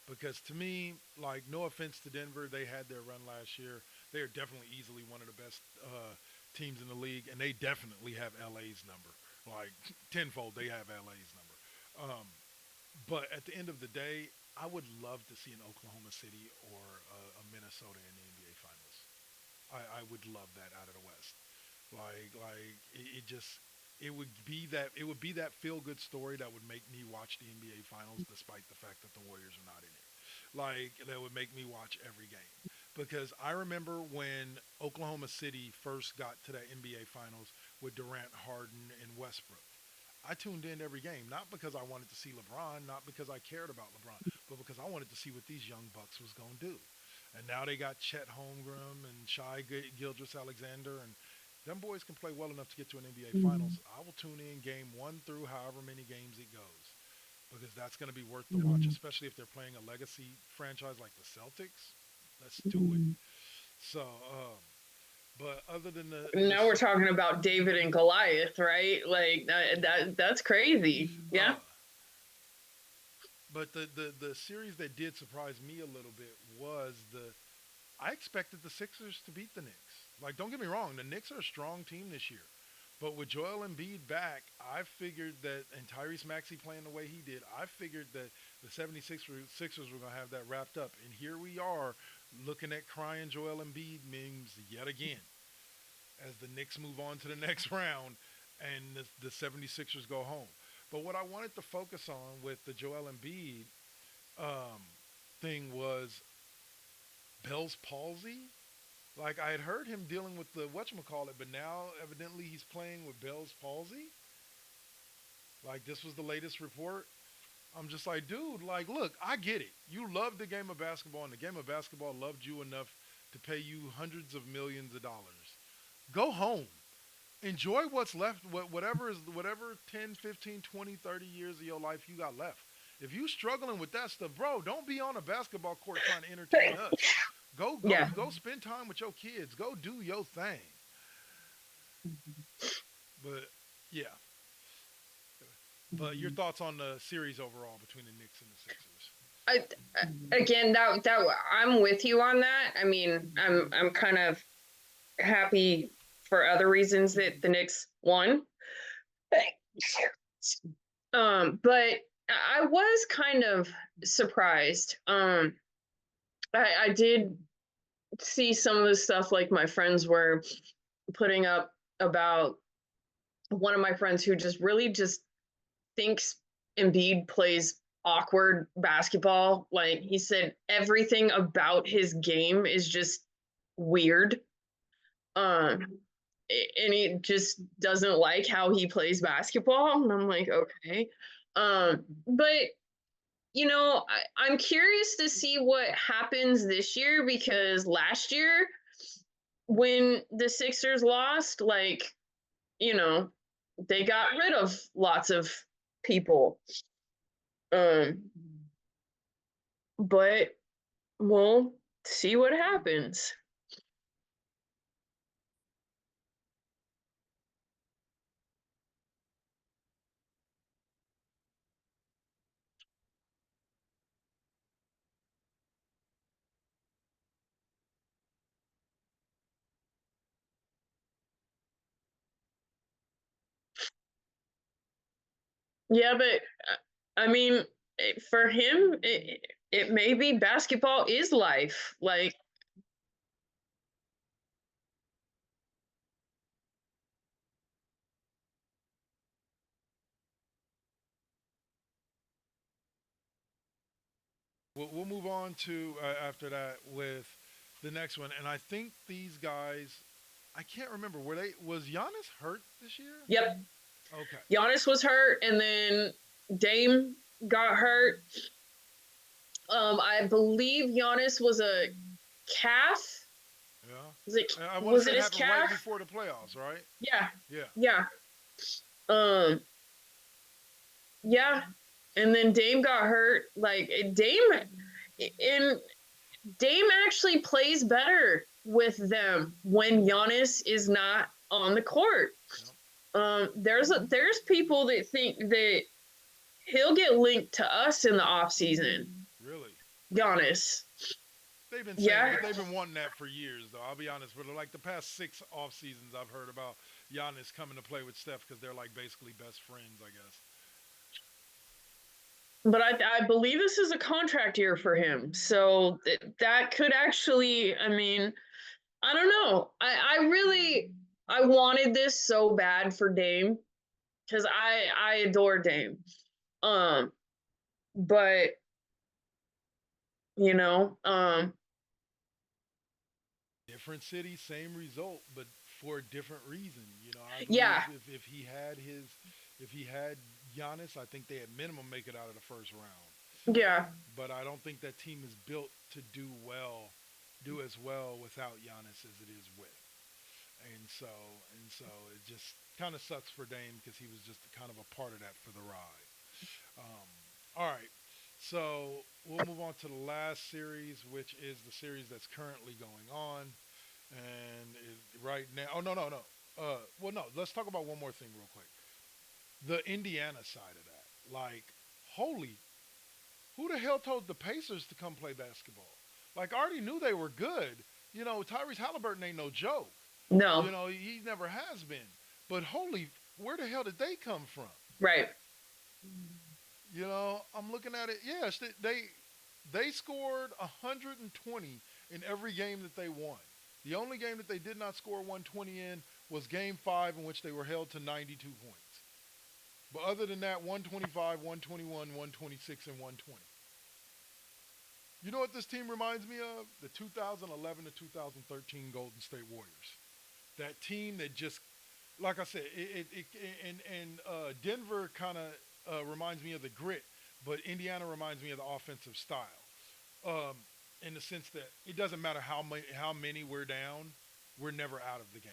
because to me, like, no offense to Denver, they had their run last year. They are definitely easily one of the best teams in the league, and they definitely have LA's number. Like tenfold, they have LA's number. But at the end of the day, I would love to see an Oklahoma City or a Minnesota in the NBA Finals. I would love that out of the West. It just it would be that feel good story that would make me watch the NBA Finals despite the fact that the Warriors are not in it. Like that would make me watch every game because I remember when Oklahoma City first got to the NBA Finals with Durant, Harden, and Westbrook. I tuned in every game, not because I wanted to see LeBron, not because I cared about LeBron, but because I wanted to see what these young bucks was going to do. And now they got Chet Holmgren and Shai Gildress Alexander, and them boys can play well enough to get to an NBA Finals. I will tune in game one through however many games it goes because that's going to be worth the watch, especially if they're playing a legacy franchise like the Celtics. Let's do it. So, but other than Now we're talking about David and Goliath, right? Like that's crazy. Yeah. uh, but the series that did surprise me a little bit was the I expected the Sixers to beat the Knicks. Like, don't get me wrong, the Knicks are a strong team this year. But with Joel Embiid back, I figured that, and Tyrese Maxey playing the way he did, I figured that the 76ers were going to have that wrapped up. And here we are looking at crying Joel Embiid memes yet again as the Knicks move on to the next round and the 76ers go home. But what I wanted to focus on with the Joel Embiid um, thing was Bell's palsy. Like I had heard him dealing with the whatchamacallit, but now evidently he's playing with Bell's palsy. Like this was the latest report. I'm just like, dude, like, look, I get it. You love the game of basketball, and the game of basketball loved you enough to pay you hundreds of millions of dollars. Go home. Enjoy what's left, whatever 10, 15, 20, 30 years of your life you got left. If you struggling with that stuff, bro, don't be on a basketball court trying to entertain us. Yeah. Go spend time with your kids. Go do your thing. But yeah. But your thoughts on the series overall between the Knicks and the Sixers? Again, that I'm with you on that. I mean, I'm kind of happy for other reasons that the Knicks won. But I was kind of surprised. I did see some of the stuff like my friends were putting up about one of my friends who just really just thinks Embiid plays awkward basketball. Like he said, everything about his game is just weird. Um, and he just doesn't like how he plays basketball. And I'm like, okay. But I'm curious to see what happens this year because last year when the Sixers lost, like, you know, they got rid of lots of people. Um, but we'll see what happens. Yeah, but I mean, for him, it may be basketball is life. Like, We'll move on to after that with the next one, and I think these guys. I can't remember. Was Giannis hurt this year? yep, Okay. Giannis was hurt, and then Dame got hurt. I believe Giannis was a calf. Was it Yeah. I want to was say it it his happened right calf? before the playoffs, right? Yeah, Yeah. yeah. Um, yeah. And then Dame got hurt. Like and Dame actually plays better with them when Giannis is not on the court. Yep. There's people that think that he'll get linked to us in the off season. Really. Giannis. They've been saying, Yeah. but they've been wanting that for years, though. I'll be honest. For like the past 6 off seasons, I've heard about Giannis coming to play with Steph because they're like basically best friends, I guess. But I believe this is a contract year for him. So that could actually, I mean, I don't know. I really I wanted this so bad for Dame because I adore Dame. Um, but you know, Different city, same result, but for a different reason. I believe yeah, if he had Giannis, I think they at minimum make it out of the first round. yeah. But I don't think that team is built to do as well without Giannis as it is with. And so it just kind of sucks for Dame because he was just kind of a part of that for the ride. All right, so we'll move on to the last series, which is the series that's currently going on, and right now. Oh no. Well, no. Let's talk about one more thing real quick. The Indiana side of that, like, holy, who the hell told the Pacers to come play basketball? Like, I already knew they were good. Tyrese Halliburton ain't no joke. No, He never has been. But holy, where the hell did they come from? right. I'm looking at it. Yes, they scored 120 in every game that they won. The only game that they did not score 120 in was Game 5, in which they were held to 92 points. But other than that, 125, 121, 126, and 120. You know what this team reminds me of? The 2011 to 2013 Golden State Warriors. That team that just, like I said, and Denver kind of reminds me of the grit, but Indiana reminds me of the offensive style. Um, in the sense that it doesn't matter how many we're down, we're never out of the game.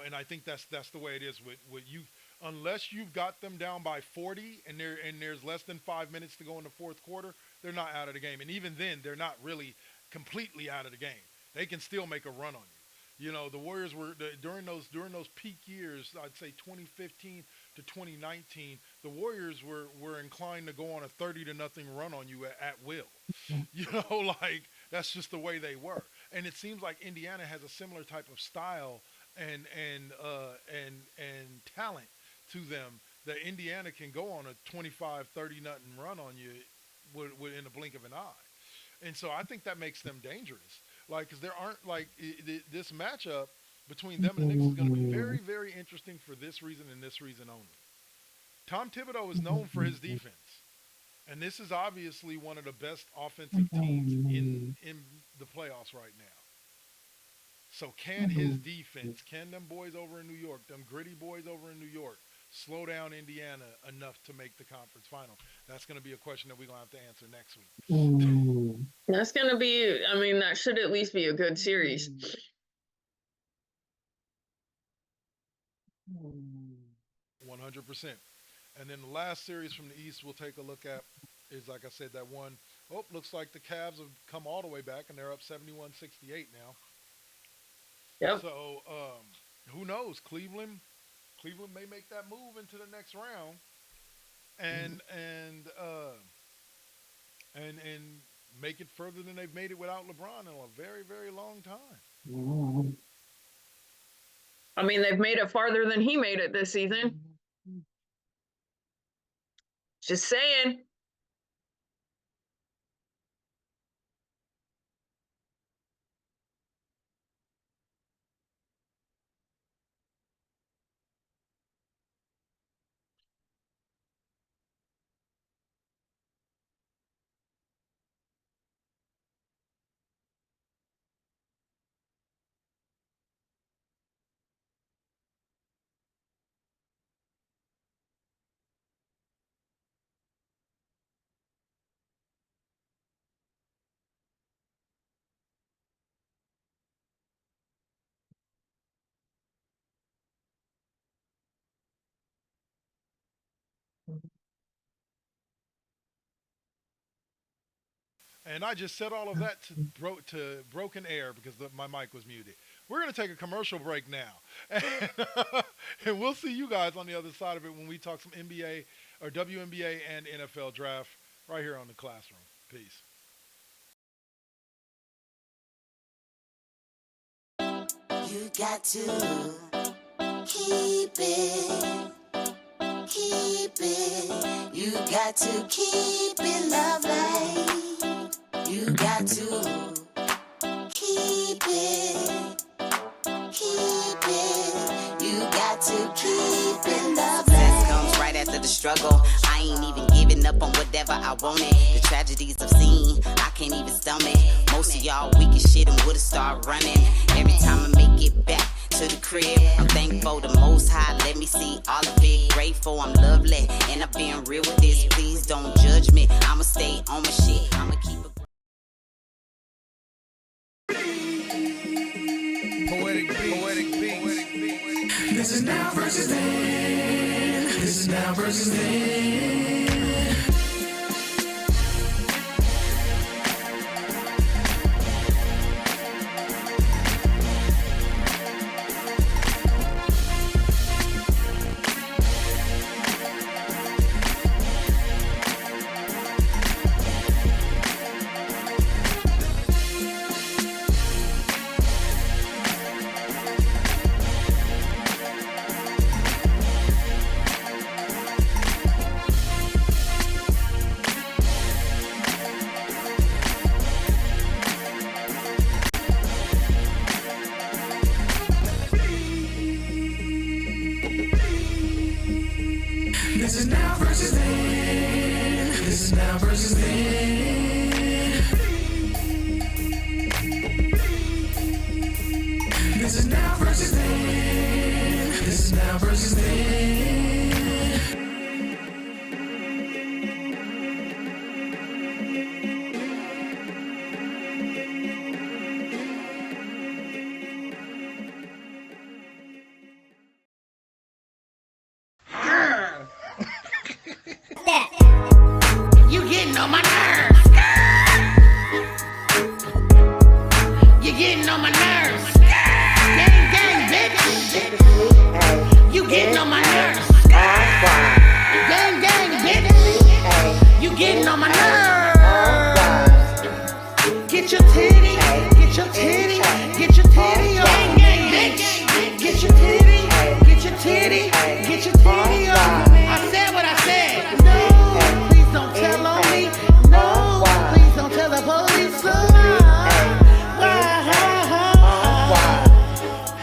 And I think that's the way it is with you. Unless you've got them down by 40 and there's less than 5 minutes to go in the fourth quarter, they're not out of the game. And even then, they're not really completely out of the game. They can still make a run on you. The Warriors were during those peak years. I'd say 2015 to 2019. The Warriors were inclined to go on a 30-0 run on you at will. Like that's just the way they were. And it seems like Indiana has a similar type of style and talent to them that Indiana can go on a 25, 30-0 run on you in the blink of an eye. And so I think that makes them dangerous. Like, because there aren't this matchup between them and the Knicks is going to be very, very interesting for this reason and this reason only. Tom Thibodeau is known for his defense, and this is obviously one of the best offensive teams in the playoffs right now. So can his defense, can them boys over in New York, them gritty boys over in New York, slow down Indiana enough to make the conference final? That's going to be a question that we're going to have to answer next week. That's going to be, I mean, that should at least be a good series. 100%. And then the last series from the East we'll take a look at is, like I said, that one. Oh, looks like the Cavs have come all the way back, and they're up 71-68 now. Yep. So who knows? Cleveland may make that move into the next round, and make it further than they've made it without LeBron in a very, very long time. I mean, they've made it farther than he made it this season. Just saying. And I just said all of that to broken air because my mic was muted. We're going to take a commercial break now. And we'll see you guys on the other side of it when we talk some NBA or WNBA and NFL draft right here on The Classroom. Peace. You got to keep it. Keep it. You got to keep it lovely. You got to keep it. Keep it. You got to keep it lovely. Success comes right after the struggle. I ain't even giving up on whatever I wanted. The tragedies I've seen, I can't even stomach. Most of y'all weak as shit and would've started running. Every time I make it back to the crib, I'm thankful the Most High let me see all of it. Grateful I'm lovely, and I've been real with this. Please don't judge me. I'ma stay on my shit. I'ma keep it. Poetic beat. This is now versus then. This is now versus then. This is now versus then. This is now versus then. now versus then. You getting on my nerves. You getting on my nerves. Gang, gang, bitch. You getting on my nerves. Gang, gang, bitch. You getting on my nerves. Get your titty, get your titty, get your titty on. Gang, gang, bitch. Get your titty, get your titty, get your titty on. I said what I said. No, please don't tell on me. No, please don't tell the police.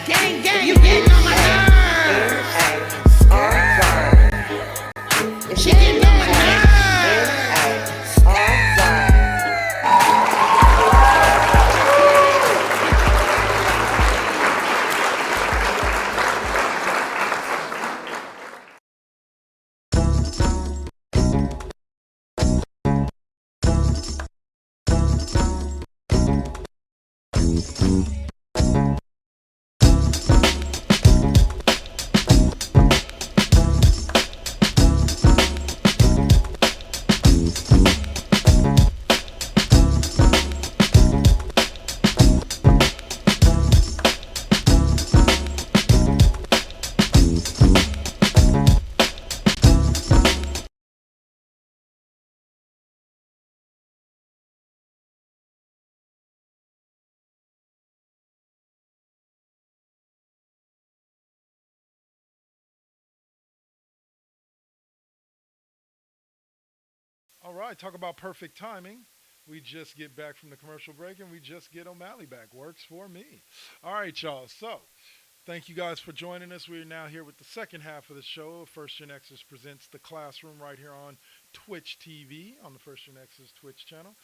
Gang, gang, you getting on my nerves. She getting on my nerves. All right, talk about perfect timing. We just get back from the commercial break and we just get O'Malley back. Works for me. All right, y'all. So, thank you guys for joining us. We're now here with the second half of the show. First GenXers presents The Classroom right here on Twitch TV, on the First GenXers Twitch channel.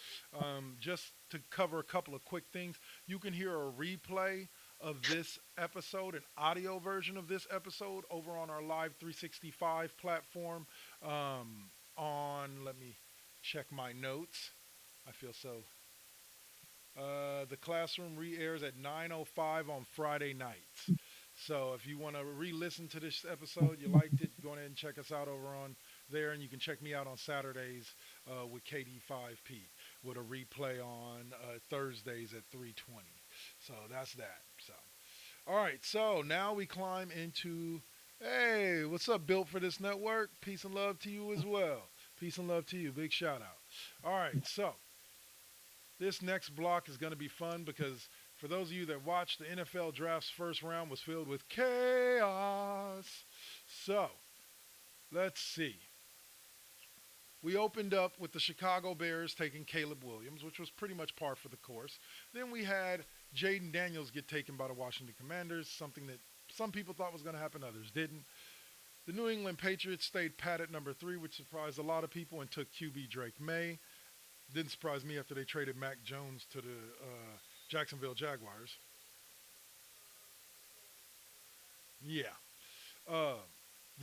Just to cover a couple of quick things, you can hear a replay of this episode, an audio version of this episode, over on our Live 365 platform. Let me check my notes. I feel so. The Classroom re-airs at 9:05 on Friday nights. So if you want to re-listen to this episode, you liked it, go ahead and check us out over on there, and you can check me out on Saturdays with KD5P with a replay on Thursdays at 3:20. So that's that. So, all right. So now we climb into. Hey, what's up, Built for This Network? Peace and love to you as well. Peace and love to you. Big shout out. All right, so this next block is going to be fun because for those of you that watched, the NFL draft's first round was filled with chaos. So let's see. We opened up with the Chicago Bears taking Caleb Williams, which was pretty much par for the course. Then we had Jaden Daniels get taken by the Washington Commanders, something that some people thought was going to happen, others didn't. The New England Patriots stayed pat at number 3, which surprised a lot of people, and took QB Drake May. Didn't surprise me after they traded Mac Jones to the Jacksonville Jaguars. Yeah. The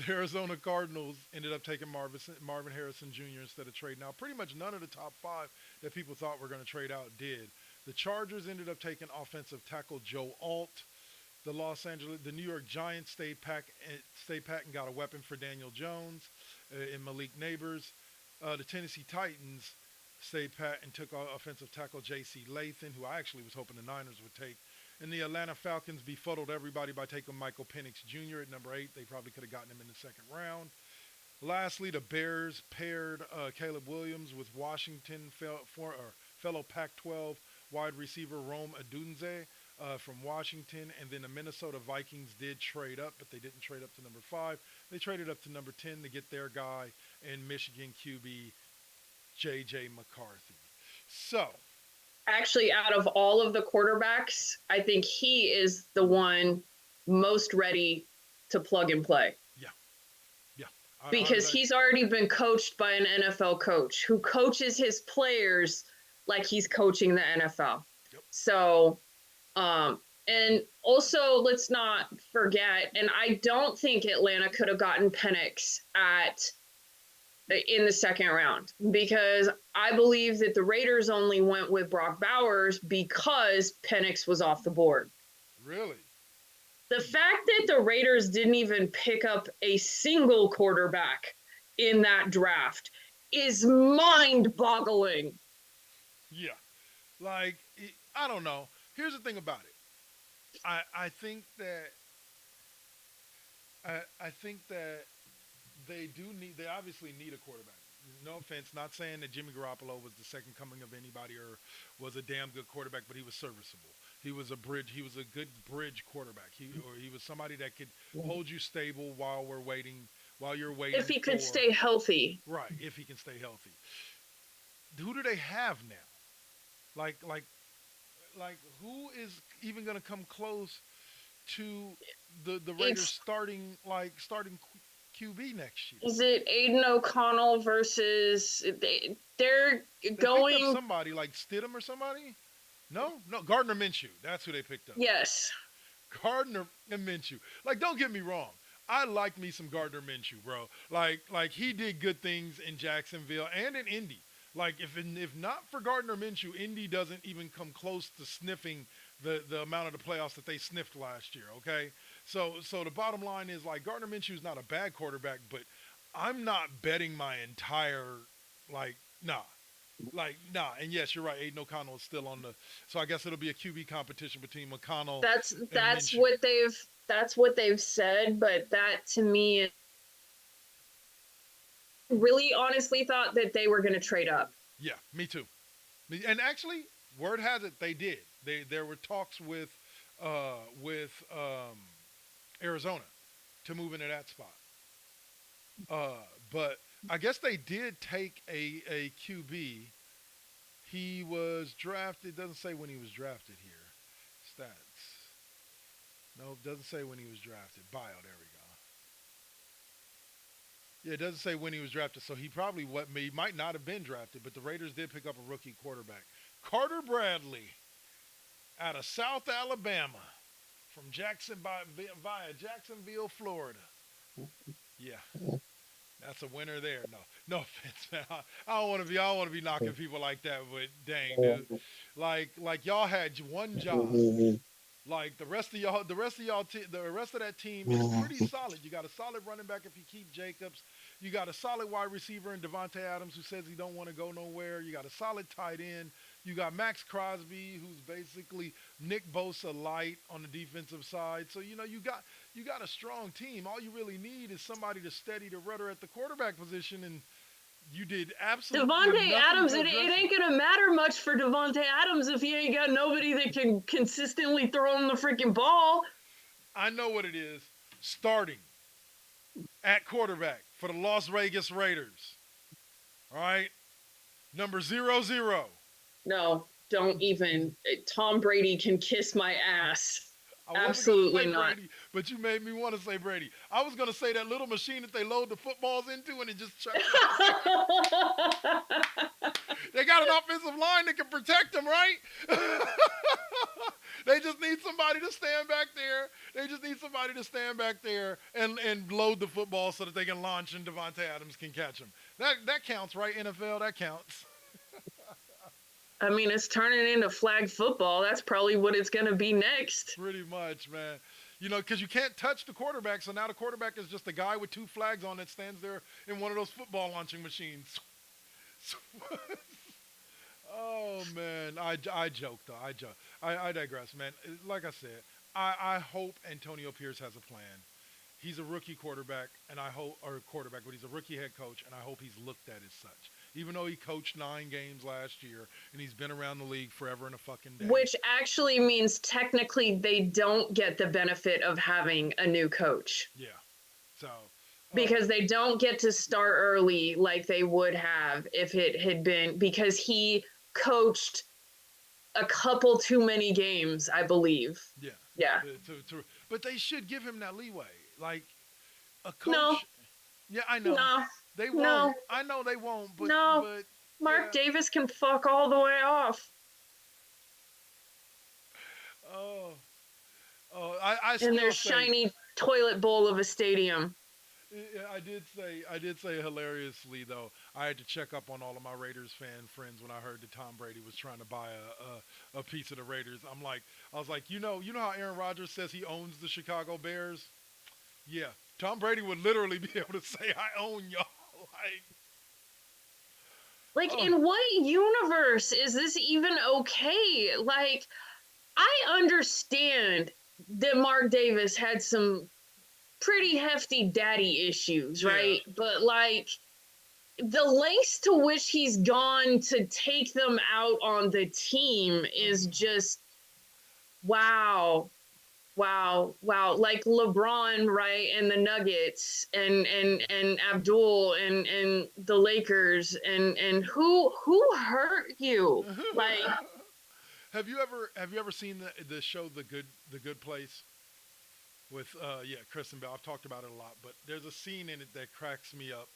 Arizona Cardinals ended up taking Marvin Harrison Jr. instead of trading out. Pretty much none of the top 5 that people thought were going to trade out did. The Chargers ended up taking offensive tackle Joe Alt. The New York Giants stayed pat and got a weapon for Daniel Jones and Malik Neighbors. The Tennessee Titans stayed pat and took offensive tackle J.C. Lathan, who I actually was hoping the Niners would take. And the Atlanta Falcons befuddled everybody by taking Michael Penix Jr. at number 8. They probably could have gotten him in the second round. Lastly, the Bears paired Caleb Williams with Washington fellow Pac-12 wide receiver Rome Odunze from Washington. And then the Minnesota Vikings did trade up, but they didn't trade up to number 5. They traded up to number 10 to get their guy in Michigan QB J.J. McCarthy. So, actually, out of all of the quarterbacks, I think he is the one most ready to plug and play. Yeah. Because he's already been coached by an NFL coach who coaches his players like he's coaching the NFL. Yep. So And also, let's not forget, and I don't think Atlanta could have gotten Penix in the second round, because I believe that the Raiders only went with Brock Bowers because Penix was off the board. Really? The fact that the Raiders didn't even pick up a single quarterback in that draft is mind-boggling. Yeah. Like, I don't know. Here's the thing about it. I think that I think that they obviously need a quarterback. No offense, not saying that Jimmy Garoppolo was the second coming of anybody or was a damn good quarterback, but he was serviceable. He was a good bridge quarterback. He was somebody that could hold you stable while you're waiting If he could for, stay healthy. right, if he can stay healthy. Who do they have now? Like like like who is even going to come close to the Raiders It's starting QB next year? Is it Aiden O'Connell versus they're They picked up going somebody like Stidham or somebody. No, Gardner Minshew. That's who they picked up. yes. Gardner and Minshew. Like, don't get me wrong. I like me some Gardner Minshew, bro. Like he did good things in Jacksonville and in Indy. Like, if not for Gardner Minshew, Indy doesn't even come close to sniffing the amount of the playoffs that they sniffed last year. Okay, so the bottom line is, like, Gardner Minshew is not a bad quarterback, but I'm not betting my entire, like, nah. Like, nah. And yes, you're right. Aiden O'Connell is still on the. So I guess it'll be a QB competition between McConnell That's and that's Minshew. what they've said, but that to me really honestly thought that they were going to trade up. Yeah, me too. And actually, word has it they did. There were talks with Arizona to move into that spot. But I guess they did take a QB. He was drafted. Doesn't say when he was drafted here. Stats. No, it doesn't say when he was drafted. Bio. There we go. Yeah, it doesn't say when he was drafted, so he might not have been drafted, but the Raiders did pick up a rookie quarterback, Carter Bradley, out of South Alabama, from via Jacksonville, Florida. Yeah, that's a winner there. No offense, man. I don't want to be knocking people like that, but dang, dude, like y'all had one job. Like the rest of that team is pretty solid. You got a solid running back if you keep Jacobs. You got a solid wide receiver in Devontae Adams who says he don't want to go nowhere. You got a solid tight end. You got Max Crosby, who's basically Nick Bosa light on the defensive side. So you got a strong team. All you really need is somebody to steady the rudder at the quarterback position, and you did absolutely Devontae nothing Adams, to it address ain't going to matter much for Devontae Adams if he ain't got nobody that can consistently throw him the freaking ball. I know what it is. Starting at quarterback for the Las Vegas Raiders. All right? Number 00. No, don't even. Tom Brady can kiss my ass. I wasn't Absolutely gonna say not. Brady, but you made me want to say Brady. I was going to say that little machine that they load the footballs into and it just chucks it. They got an offensive line that can protect them, right? They just need somebody to stand back there. They just need somebody to stand back there and load the football so that they can launch and Devontae Adams can catch them. That counts, right, NFL? That counts. I mean, it's turning into flag football. That's probably what it's going to be next. Pretty much, man. Because you can't touch the quarterback, so now the quarterback is just a guy with two flags on that stands there in one of those football launching machines. Oh, man. I joke, though. I digress, man. Like I said, I hope Antonio Pierce has a plan. He's a rookie quarterback, but he's a rookie head coach, and I hope he's looked at as such. Even though he coached 9 games last year, and he's been around the league forever and a fucking day. Which actually means technically they don't get the benefit of having a new coach. Yeah. So. Because they don't get to start early like they would have if it had been, because he coached a couple too many games, I believe. Yeah. Yeah. But they should give him that leeway. Like, a coach. No. Yeah, I know. No. They won't. No. I know they won't. But, No. But, Mark yeah. Davis can fuck all the way off. Oh, I in still their say shiny toilet bowl of a stadium. yeah, I did say hilariously though. I had to check up on all of my Raiders fan friends when I heard that Tom Brady was trying to buy a piece of the Raiders. I was like, you know how Aaron Rodgers says he owns the Chicago Bears? Yeah, Tom Brady would literally be able to say, "I own y'all." Like, Like, oh, in what universe is this even okay? Like, I understand that Mark Davis had some pretty hefty daddy issues, yeah. right? But like the lengths to which he's gone to take them out on the team is just wow. Wow, wow. Like LeBron, right? And the Nuggets and Abdul and the Lakers and who hurt you? Like Have you ever seen the show The Good Place with yeah, Kristen Bell? I've talked about it a lot, but there's a scene in it that cracks me up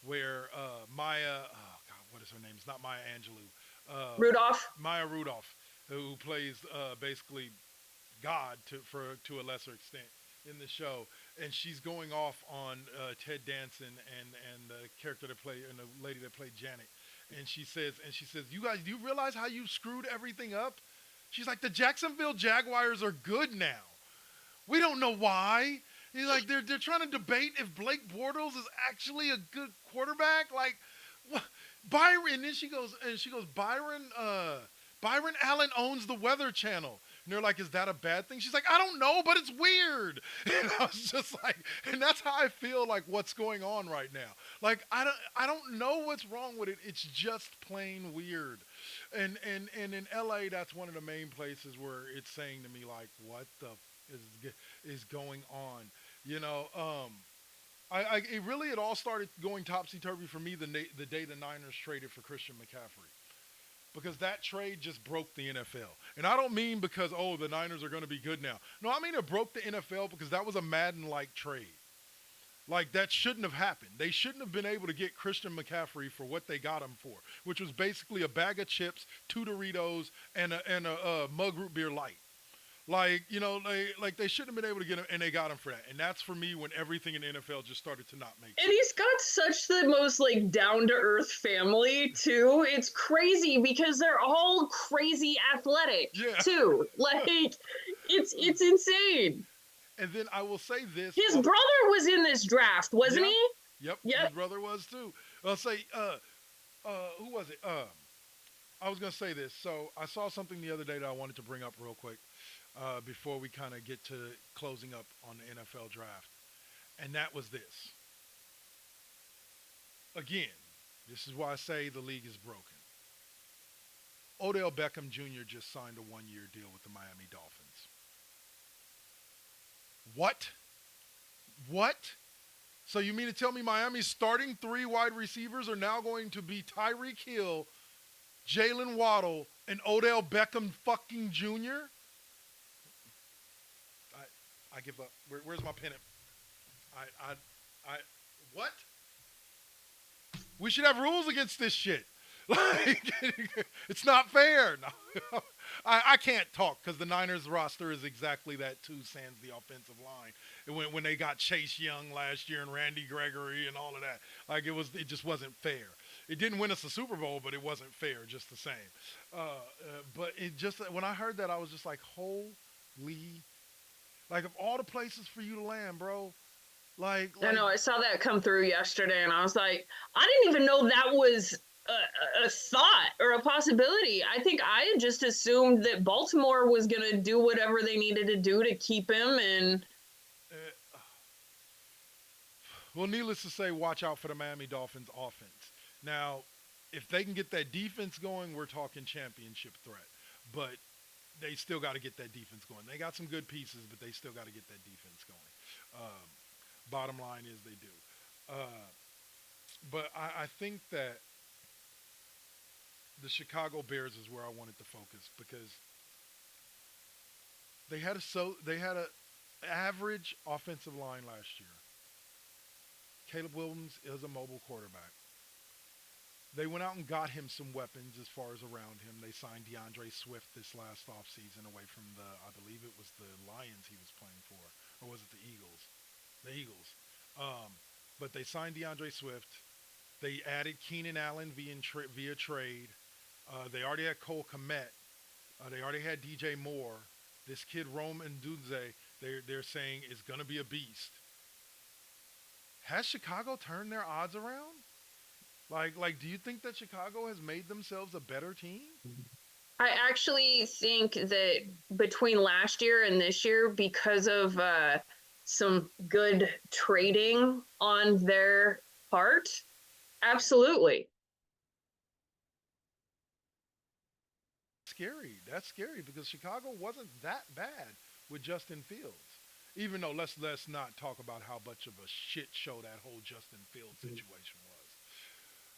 where Maya, oh God, what is her name? It's not Maya Angelou. Rudolph. Maya Rudolph, who plays basically God to a lesser extent in the show, and she's going off on Ted Danson and the character that played and the lady that played Janet, and she says, you guys, do you realize how you screwed everything up? She's like, the Jacksonville Jaguars are good now. We don't know why. He's like, they're trying to debate if Blake Bortles is actually a good quarterback. Like, what? Byron. And then she goes, Byron Allen owns the Weather Channel. And they're like, is that a bad thing? She's like, I don't know, but it's weird. And I was just like, and that's how I feel like what's going on right now. Like, I don't know what's wrong with it. It's just plain weird. And in LA, that's one of the main places where it's saying to me like, what the is going on? You know, it all started going topsy turvy for me the day the Niners traded for Christian McCaffrey, because that trade just broke the NFL. And I don't mean because the Niners are going to be good now. No, I mean it broke the NFL because that was a Madden-like trade. Like, that shouldn't have happened. They shouldn't have been able to get Christian McCaffrey for what they got him for, which was basically a bag of chips, 2 Doritos, and a Mug Root Beer Light. Like, they shouldn't have been able to get him, and they got him for that. And that's for me when everything in the NFL just started to not make sense. And he's got such the most like down to earth family too. It's crazy because they're all crazy athletic Yeah. too. Like it's insane. And then I will say this. His brother was in this draft, wasn't he? Yep. Yep. His brother was too. I'll say, who was it? I was going to say this. So I saw something the other day that I wanted to bring up real quick before we kind of get to closing up on the NFL draft. And that was this. Again, this is why I say the league is broken. Odell Beckham Jr. just signed a 1-year deal with the Miami Dolphins. What? What? So you mean to tell me Miami's starting 3 wide receivers are now going to be Tyreek Hill, Jalen Waddle, and Odell Beckham fucking Jr.? I give up. Where's my pen? What? We should have rules against this shit. Like, it's not fair. No. I can't talk because the Niners roster is exactly that too, sans the offensive line. When they got Chase Young last year and Randy Gregory and all of that, like it just wasn't fair. It didn't win us a Super Bowl, but it wasn't fair just the same. But it just, when I heard that, I was just like, holy, like of all the places for you to land, bro. Like I know, I saw that come through yesterday and I was like, I didn't even know that was a thought or a possibility. I think I had just assumed that Baltimore was going to do whatever they needed to do to keep him. And well, needless to say, watch out for the Miami Dolphins offense. Now, if they can get that defense going, we're talking championship threat. But they still got to get that defense going. They got some good pieces, but they still got to get that defense going. Bottom line is they do. But I think that the Chicago Bears is where I wanted to focus, because they had a average offensive line last year. Caleb Williams is a mobile quarterback. They went out and got him some weapons as far as around him. They signed DeAndre Swift this last offseason away from I believe it was the Lions he was playing for, or was it the Eagles? The Eagles. Um, but they signed DeAndre Swift. They added Keenan Allen via trade. They already had Cole Kmet. They already had DJ Moore. This kid Rome Ndunze, they're saying is going to be a beast. Has Chicago turned their odds around? Like, do you think that Chicago has made themselves a better team? I actually think that between last year and this year, because of some good trading on their part, absolutely. Scary. That's scary because Chicago wasn't that bad with Justin Fields. Even though let's not talk about how much of a shit show that whole Justin Fields situation was.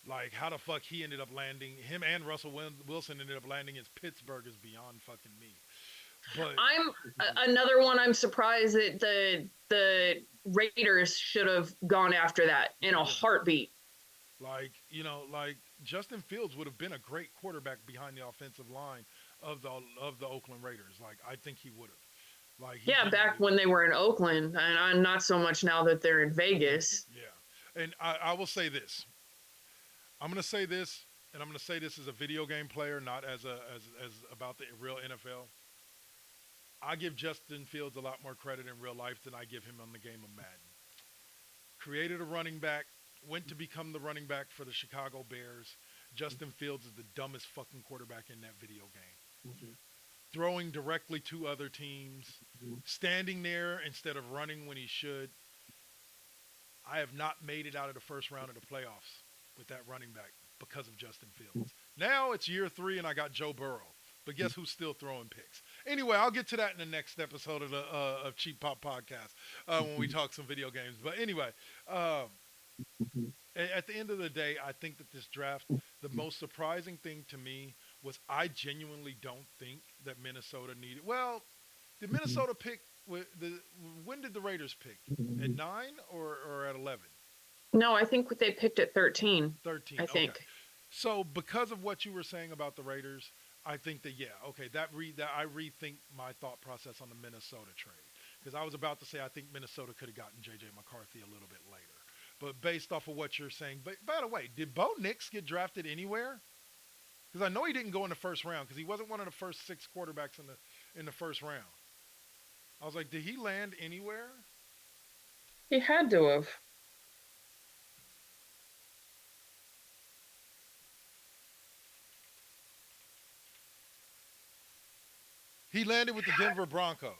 Like how the fuck he ended up landing, him and Russell Wilson ended up landing in Pittsburgh is beyond fucking me. But I'm another one. I'm surprised that the Raiders should have gone after that in a heartbeat. like, like Justin Fields would have been a great quarterback behind the offensive line of the Oakland Raiders. Like I think he would have. Like Yeah, back when they were in Oakland, and I'm not so much now that they're in Vegas. Yeah, and I will say this. I'm gonna say this, and I'm gonna say this as a video game player, not as about the real NFL. I give Justin Fields a lot more credit in real life than I give him on the game of Madden. Created a running back, went to become the running back for the Chicago Bears. Justin Fields is the dumbest fucking quarterback in that video game. Mm-hmm. Throwing directly to other teams, standing there instead of running when he should. I have not made it out of the first round of the playoffs with that running back because of Justin Fields. Now it's year 3 and I got Joe Burrow. But guess who's still throwing picks? Anyway, I'll get to that in the next episode of the of Cheap Pop Podcast when we talk some video games. But anyway, at the end of the day, I think that this draft, the most surprising thing to me was I genuinely don't think that Minnesota needed. Well, did Minnesota pick? When did the Raiders pick? At 9 or at 11? No, I think they picked at 13. 13. I think. Okay. So because of what you were saying about the Raiders, I think that that I rethink my thought process on the Minnesota trade because I was about to say I think Minnesota could have gotten J.J. McCarthy a little bit later, but based off of what you're saying. But by the way, did Bo Nix get drafted anywhere? Because I know he didn't go in the first round because he wasn't one of the first 6 quarterbacks in the first round. I was like, did he land anywhere? He had to have. He landed with the Denver Broncos.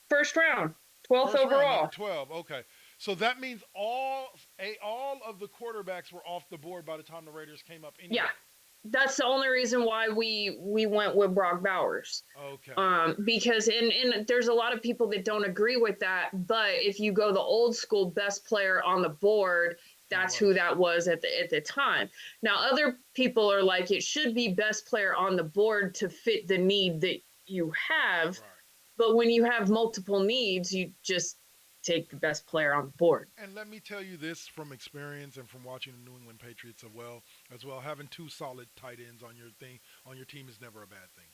First round, 12th overall. Round, 12. Okay. So that means all of the quarterbacks were off the board by the time the Raiders came up anyway. Yeah. That's the only reason why we went with Brock Bowers. Okay. Because and there's a lot of people that don't agree with that, but if you go the old school best player on the board, that's who that was at the time. Now other people are like it should be best player on the board to fit the need that you have. Right. But when you have multiple needs, you just take the best player on the board. And let me tell you this from experience and from watching the New England Patriots as well, having 2 solid tight ends on your team is never a bad thing.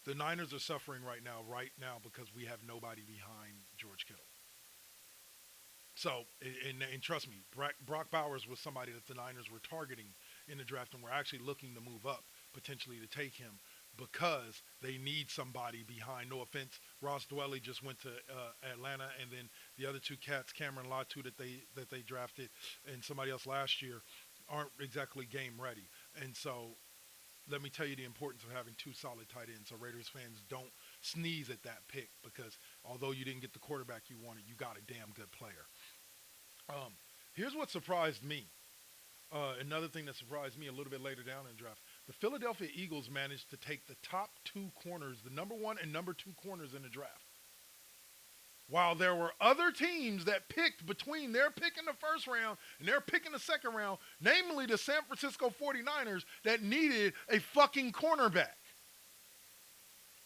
The Niners are suffering right now because we have nobody behind George Kittle. So, and trust me, Brock Bowers was somebody that the Niners were targeting in the draft and were actually looking to move up potentially to take him because they need somebody behind. No offense, Ross Dwelly just went to Atlanta, and then the other 2 cats, Cameron Latu that they drafted, and somebody else last year, aren't exactly game ready. And so, let me tell you the importance of having 2 solid tight ends, so Raiders fans don't sneeze at that pick because although you didn't get the quarterback you wanted, you got a damn good player. Here's what surprised me. Another thing that surprised me a little bit later down in the draft. The Philadelphia Eagles managed to take the top 2 corners, the number 1 and number 2 corners in the draft. While there were other teams that picked between their pick in the first round and their pick in the second round, namely the San Francisco 49ers, that needed a fucking cornerback.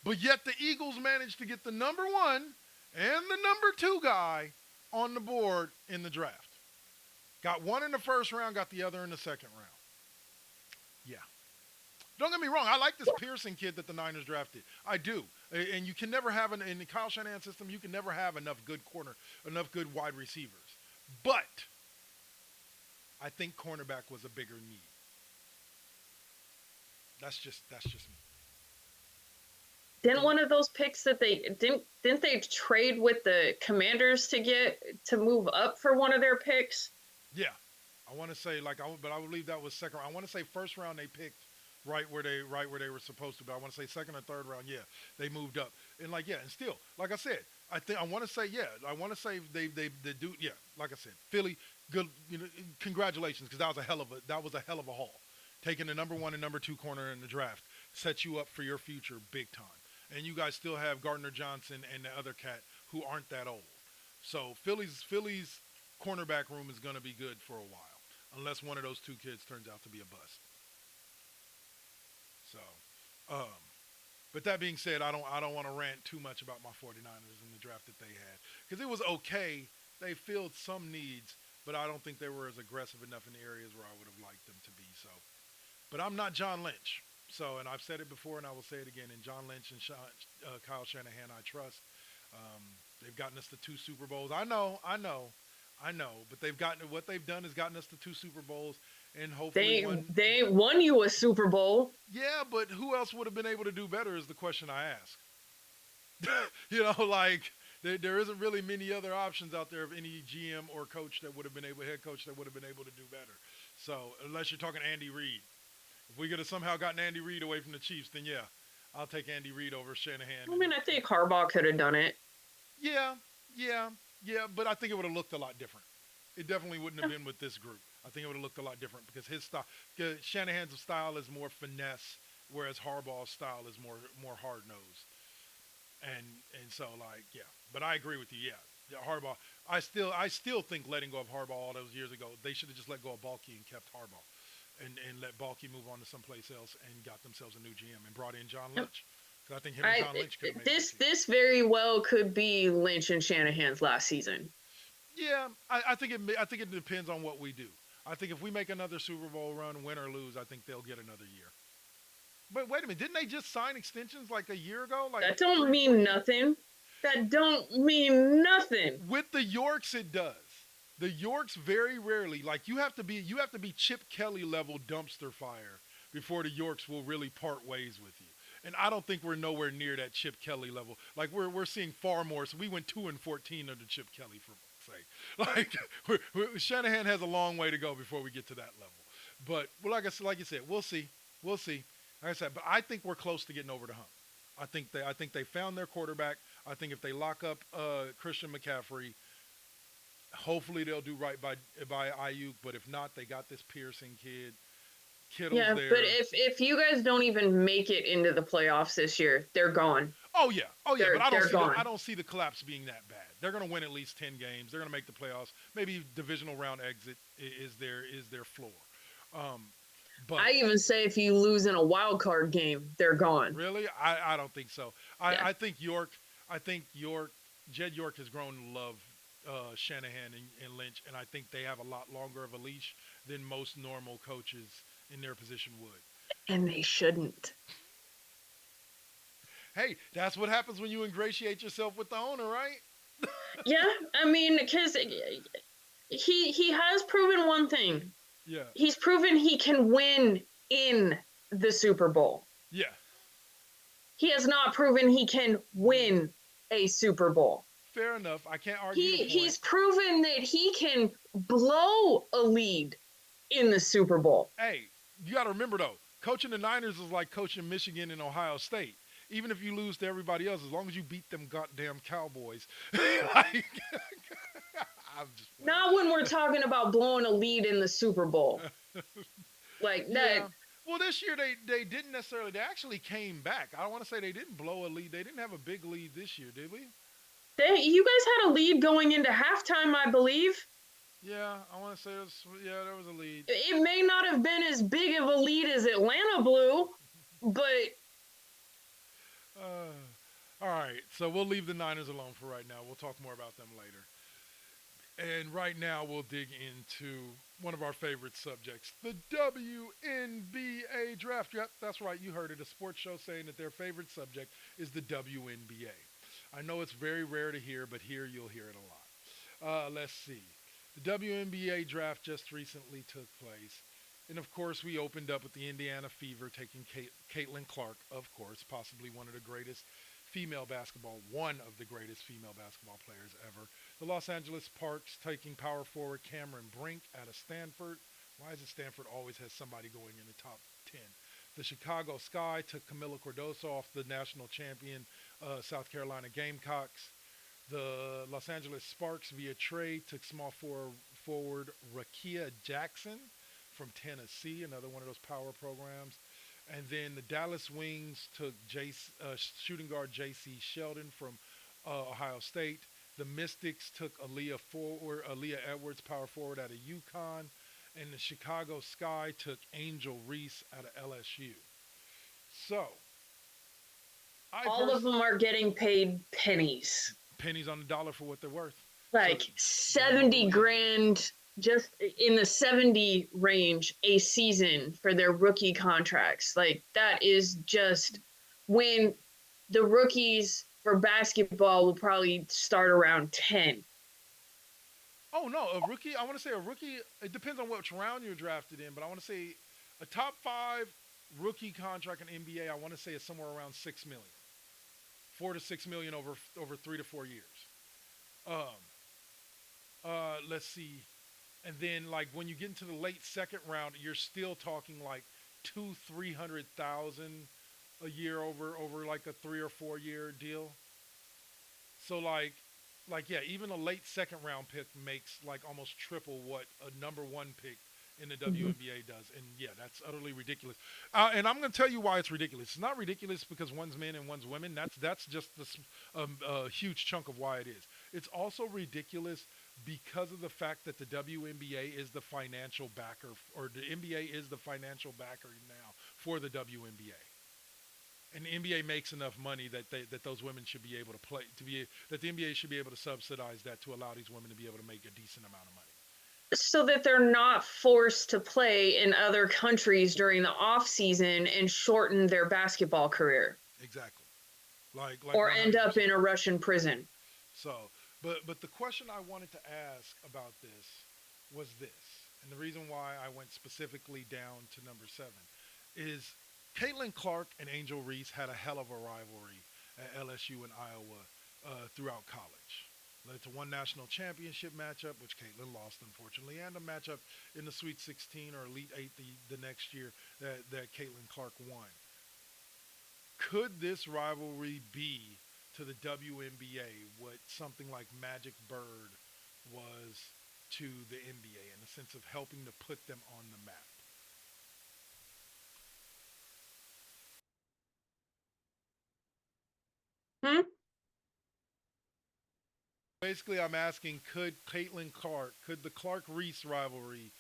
But yet the Eagles managed to get the number 1 and the number 2 guy on the board in the draft. Got one in the first round, got the other in the second round. Don't get me wrong. I like this Pearson kid that the Niners drafted. I do. And you can never have in the Kyle Shanahan system. You can never have enough good wide receivers. But I think cornerback was a bigger need. That's just me. I Didn't think one of those picks that they didn't they trade with the Commanders to get to move up for one of their picks? yeah. I want to say but I believe that was second round. I want to say first round they picked right where they were supposed to be. I want to say second or third round. Yeah, they moved up and and still like I said, I want to say I want to say they do like I said, Philly good congratulations because that was a hell of a haul. Taking the number 1 and number 2 corner in the draft sets you up for your future big time. And you guys still have Gardner Johnson and the other cat who aren't that old. So Philly's cornerback room is going to be good for a while, unless one of those two kids turns out to be a bust. So, um, but that being said, I don't want to rant too much about my 49ers in the draft that they had because it was okay. They filled some needs, but I don't think they were as aggressive enough in the areas where I would have liked them to be. So, but I'm not John Lynch. So, and I've said it before, and I will say it again. In John Lynch and Kyle Shanahan, I trust. They've gotten us to 2 Super Bowls. I know. But what they've done is gotten us to 2 Super Bowls, and hopefully They one. they won you a Super Bowl. Yeah, but who else would have been able to do better is the question I ask. There isn't really many other options out there of any GM or coach that would have been able, head coach that would have been able to do better. So unless you're talking Andy Reid, if we could have somehow gotten Andy Reid away from the Chiefs, then yeah, I'll take Andy Reid over Shanahan. I mean, I think Harbaugh could have done it. Yeah, but I think it would have looked a lot different. It definitely wouldn't have been with this group. I think it would have looked a lot different because his style, Shanahan's style is more finesse, whereas Harbaugh's style is more hard nosed. And so but I agree with you. Yeah, Harbaugh. I still think letting go of Harbaugh all those years ago, they should have just let go of Balky and kept Harbaugh, and let Balky move on to someplace else and got themselves a new GM and brought in John Lynch. Because I think him and John Lynch could have made this very well could be Lynch and Shanahan's last season. Yeah, I think it depends on what we do. I think if we make another Super Bowl run, win or lose, I think they'll get another year. But wait a minute, didn't they just sign extensions like a year ago? That don't mean nothing. That don't mean nothing. With the Yorks, it does. The Yorks very rarely, you have to be Chip Kelly level dumpster fire before the Yorks will really part ways with you. And I don't think we're nowhere near that Chip Kelly level. We're seeing far more. So we went 2-14 under Chip Kelly for sake. Shanahan has a long way to go before we get to that level. But like you said, we'll see. Like I said, but I think we're close to getting over the hump. I think they found their quarterback. I think if they lock up Christian McCaffrey, hopefully they'll do right by Ayuk. But if not, they got this Pearson kid. Kittle's there. But if you guys don't even make it into the playoffs this year, they're gone. Oh yeah. But I don't see the collapse being that bad. They're going to win at least 10 games. They're going to make the playoffs. Maybe divisional round exit is their floor. But I even say if you lose in a wild card game, they're gone. Really? I don't think so. I think Jed York has grown to love Shanahan and Lynch, and I think they have a lot longer of a leash than most normal coaches in their position would. And they shouldn't. Hey, that's what happens when you ingratiate yourself with the owner, right? Yeah, I mean, because he has proven one thing. Yeah. He's proven he can win in the Super Bowl. Yeah. He has not proven he can win a Super Bowl. Fair enough. I can't argue. He's proven that he can blow a lead in the Super Bowl. Hey, you got to remember though, coaching the Niners is like coaching Michigan and Ohio State. Even if you lose to everybody else, as long as you beat them goddamn Cowboys. Not when we're talking about blowing a lead in the Super Bowl. Like that. Yeah. Well, this year they didn't necessarily. They actually came back. I don't want to say they didn't blow a lead. They didn't have a big lead this year, did we? You guys had a lead going into halftime, I believe. Yeah, I want to say there was a lead. It may not have been as big of a lead as Atlanta blew, but all right, so we'll leave the Niners alone for right now. We'll talk more about them later. And right now we'll dig into one of our favorite subjects, the WNBA draft. Yep, that's right, you heard it. A sports show saying that their favorite subject is the WNBA. I know it's very rare to hear, but here you'll hear it a lot. Let's see. The WNBA draft just recently took place. And of course, we opened up with the Indiana Fever taking Caitlin Clark, of course, possibly one of the greatest female basketball players ever. The Los Angeles Sparks taking power forward Cameron Brink out of Stanford. Why is it Stanford always has somebody going in the top 10? The Chicago Sky took Camila Cordoso off the national champion South Carolina Gamecocks. The Los Angeles Sparks via trade took small forward Rakia Jackson from Tennessee, another one of those power programs. And then the Dallas Wings took shooting guard J.C. Sheldon from Ohio State. The Mystics took Aaliyah Edwards, power forward out of UConn. And the Chicago Sky took Angel Reese out of LSU. So, all of them are getting paid pennies. Pennies on the dollar for what they're worth. Like 70 grand, just in the 70 range a season for their rookie contracts. Like, that is just when the rookies for basketball will probably start around 10. Oh, no, a rookie, I want to say a rookie, it depends on which round you're drafted in, but I want to say a top 5 rookie contract in NBA, I want to say is somewhere around 6 million. 4 to 6 million over 3 to 4 years. Let's see. And then, like, when you get into the late second round, you're still talking like 300,000 a year over like a 3 or 4 year deal. So yeah, even a late second round pick makes like almost triple what a number one pick in the WNBA does. And yeah, that's utterly ridiculous. And I'm going to tell you why it's ridiculous. It's not ridiculous because one's men and one's women. That's just a huge chunk of why it is. It's also ridiculous because of the fact that the WNBA is the financial backer, or the NBA is the financial backer now for the WNBA. And the NBA makes enough money that those women should be able to play, that the NBA should be able to subsidize that to allow these women to be able to make a decent amount of money. So that they're not forced to play in other countries during the off season and shorten their basketball career. Exactly. Like or 100%. end up in a Russian prison. So, but the question I wanted to ask about this was this, and the reason why I went specifically down to number 7 is Caitlin Clark and Angel Reese had a hell of a rivalry at LSU and Iowa throughout college. Led to one national championship matchup, which Caitlin lost, unfortunately, and a matchup in the Sweet 16 or Elite 8 the next year that Caitlin Clark won. Could this rivalry be to the WNBA what something like Magic Bird was to the NBA in the sense of helping to put them on the map? Hmm? Basically, I'm asking, could the Clark Reese rivalry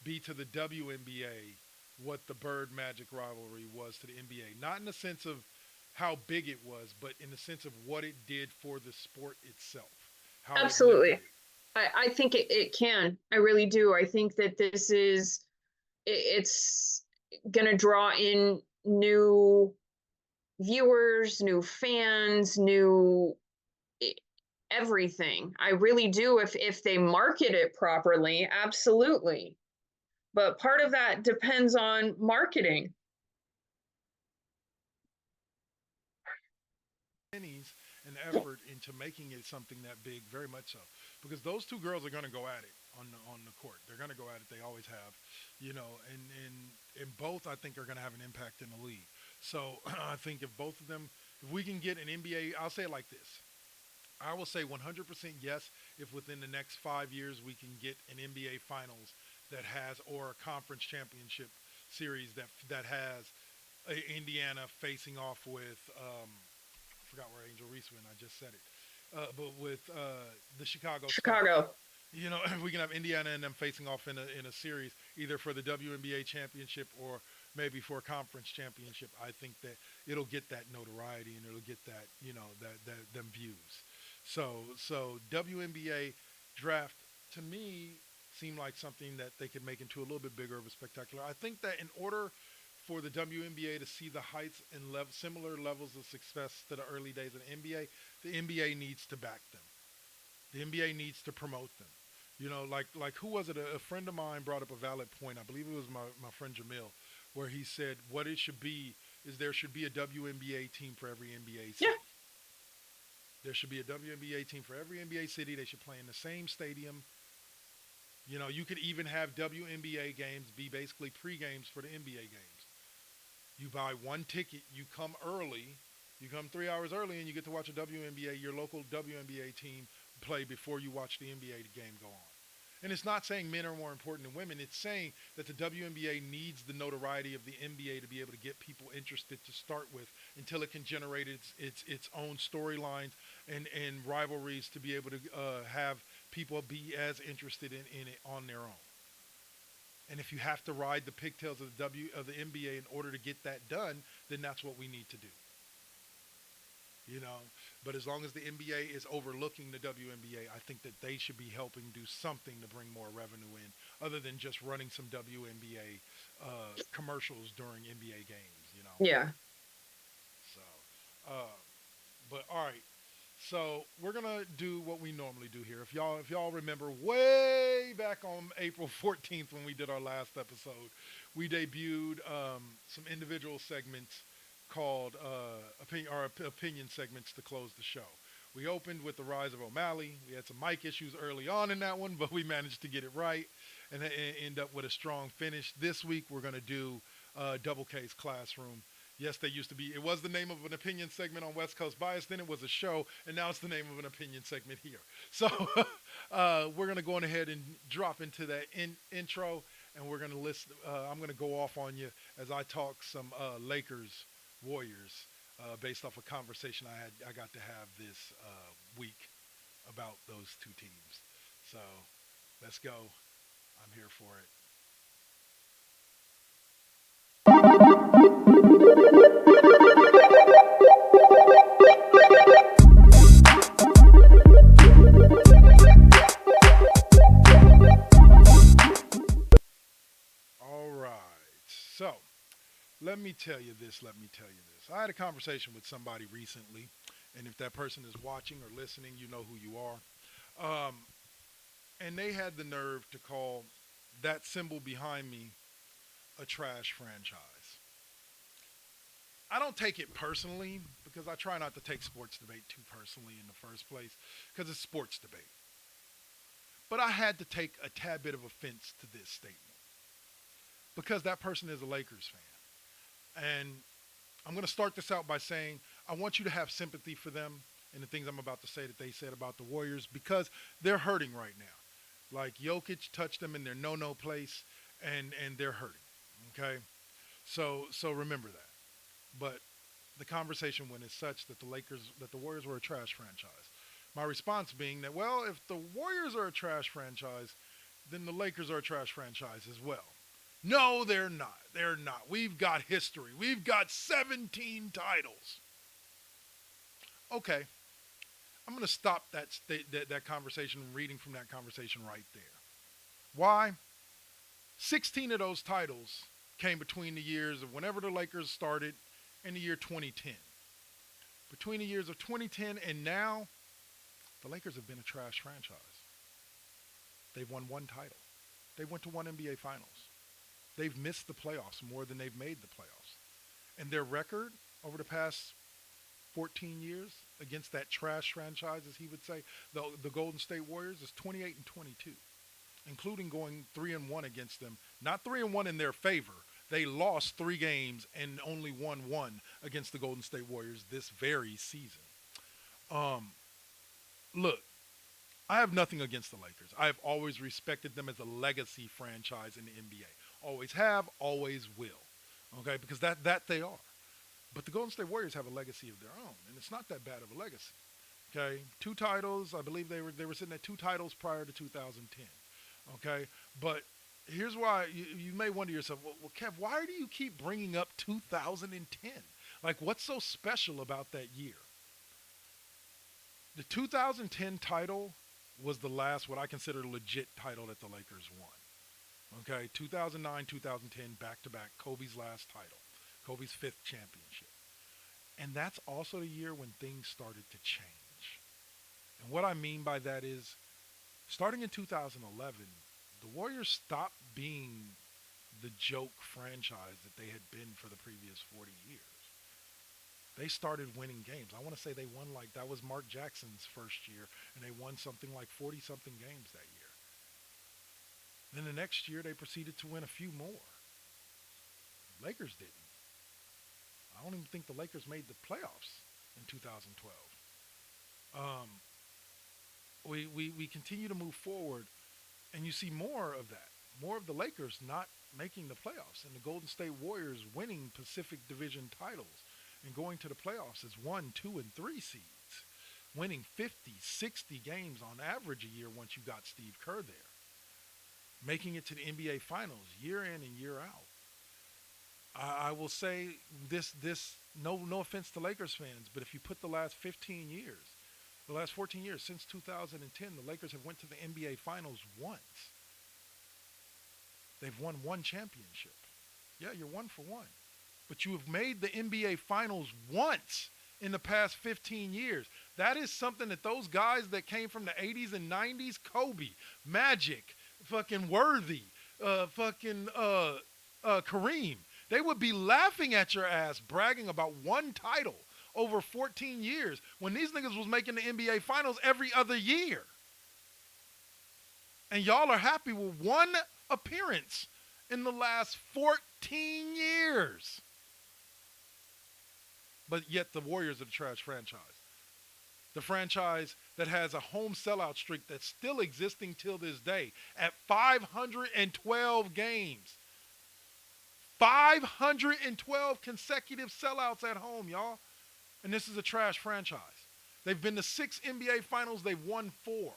be to the WNBA what the Bird Magic rivalry was to the NBA? Not in the sense of how big it was, but in the sense of what it did for the sport itself. How Absolutely. I think it can. I really do. I think that it's going to draw in new viewers, new fans, new everything. I really do. If they market it properly, absolutely. But part of that depends on marketing. pennies and effort into making it something that big, very much so, because those two girls are going to go at it on the court. They're going to go at it. They always have, and both I think are going to have an impact in the league. So I think if we can get an NBA, I'll say it like this. I will say 100% yes if within the next 5 years we can get an NBA Finals or a conference championship series that has Indiana facing off with I forgot where Angel Reese went. I just said it, but with the Chicago. Chicago. If we can have Indiana and them facing off in a series, either for the WNBA championship or maybe for a conference championship, I think that it'll get that notoriety and it'll get that them views. So WNBA draft to me seem like something that they could make into a little bit bigger of a spectacular. I think that in order for the WNBA to see the heights and similar levels of success to the early days of the NBA, the NBA needs to back them. The NBA needs to promote them. You know, like who was it? A friend of mine brought up a valid point. I believe it was my friend Jamil, where he said what it should be is there should be a WNBA team for every NBA city. Yeah. There should be a WNBA team for every NBA city. They should play in the same stadium. You know, you could even have WNBA games be basically pre-games for the NBA games. You buy one ticket, you come early, you come 3 hours early, and you get to watch a WNBA, your local WNBA team play before you watch the NBA game go on. And it's not saying men are more important than women. It's saying that the WNBA needs the notoriety of the NBA to be able to get people interested to start with until it can generate its own storylines and rivalries to be able to have people be as interested in it on their own. And if you have to ride the pigtails of the NBA in order to get that done, then that's what we need to do. You know, but as long as the NBA is overlooking the WNBA, I think that they should be helping do something to bring more revenue in, other than just running some WNBA commercials during NBA games. You know. Yeah. So, but all right. So we're gonna do what we normally do here. If y'all remember, way back on April 14th when we did our last episode, we debuted some individual segments called opinion segments to close the show. We opened with the rise of O'Malley. We had some mic issues early on in that one, but we managed to get it right and end up with a strong finish. This week we're going to do Double K's Classroom. Yes, they used to be. It was the name of an opinion segment on West Coast Bias. Then it was a show, and now it's the name of an opinion segment here. So we're going to go on ahead and drop into that intro, and we're going to list. I'm going to go off on you as I talk some Lakers Warriors based off a conversation I got to have this week about those two teams. So let's go. I'm here for it. All right. So let me tell you this. I had a conversation with somebody recently, and if that person is watching or listening, you know who you are. And they had the nerve to call that symbol behind me a trash franchise. I don't take it personally because I try not to take sports debate too personally in the first place because it's sports debate. But I had to take a tad bit of offense to this statement because that person is a Lakers fan. And I'm going to start this out by saying I want you to have sympathy for them and the things I'm about to say that they said about the Warriors because they're hurting right now. Like Jokic touched them in their no-no place and they're hurting. Okay? So remember that. But the conversation went as such that the Warriors were a trash franchise. My response being that, well, if the Warriors are a trash franchise, then the Lakers are a trash franchise as well. No, they're not. They're not. We've got history. We've got 17 titles. Okay. I'm going to stop that conversation and reading from that conversation right there. Why? 16 of those titles came between the years of whenever the Lakers started and the year 2010. Between the years of 2010 and now, the Lakers have been a trash franchise. They've won one title. They went to one NBA Finals. They've missed the playoffs more than they've made the playoffs. And their record over the past 14 years against that trash franchise, as he would say, the Golden State Warriors, is 28 and 22, including going 3-1 against them. Not 3-1 in their favor. They lost 3 games and only won 1 against the Golden State Warriors this very season. Look, I have nothing against the Lakers. I have always respected them as a legacy franchise in the NBA. Always have, always will. Okay, because that they are. But the Golden State Warriors have a legacy of their own, and it's not that bad of a legacy. Okay, 2 titles. I believe they were sitting at 2 titles prior to 2010. Okay, but here's why you may wonder yourself, well, Kev, why do you keep bringing up 2010? Like, what's so special about that year? The 2010 title was the last what I consider legit title that the Lakers won. Okay, 2009, 2010, back-to-back, Kobe's last title, Kobe's fifth championship. And that's also the year when things started to change. And what I mean by that is, starting in 2011, the Warriors stopped being the joke franchise that they had been for the previous 40 years. They started winning games. I want to say they won that was Mark Jackson's first year, and they won something like 40-something games that year. Then the next year, they proceeded to win a few more. Lakers didn't. I don't even think the Lakers made the playoffs in 2012. We continue to move forward, and you see more of that. More of the Lakers not making the playoffs, and the Golden State Warriors winning Pacific Division titles and going to the playoffs as 1, 2, and 3 seeds, winning 50, 60 games on average a year once you got Steve Kerr there, making it to the NBA Finals year in and year out. I will say this no offense to Lakers fans, but if you put the last 14 years since 2010, the Lakers have went to the NBA Finals once. They've won one championship. Yeah, you're 1 for 1. But you have made the NBA Finals once in the past 15 years. That is something that those guys that came from the 80s and 90s, Kobe, Magic, fucking Worthy, Kareem, they would be laughing at your ass bragging about one title over 14 years when these niggas was making the NBA Finals every other year. And y'all are happy with one appearance in the last 14 years. But yet the Warriors are the trash franchise. The franchise that has a home sellout streak that's still existing till this day at 512 games. 512 consecutive sellouts at home, y'all. And this is a trash franchise. They've been to 6 NBA Finals. They've won 4.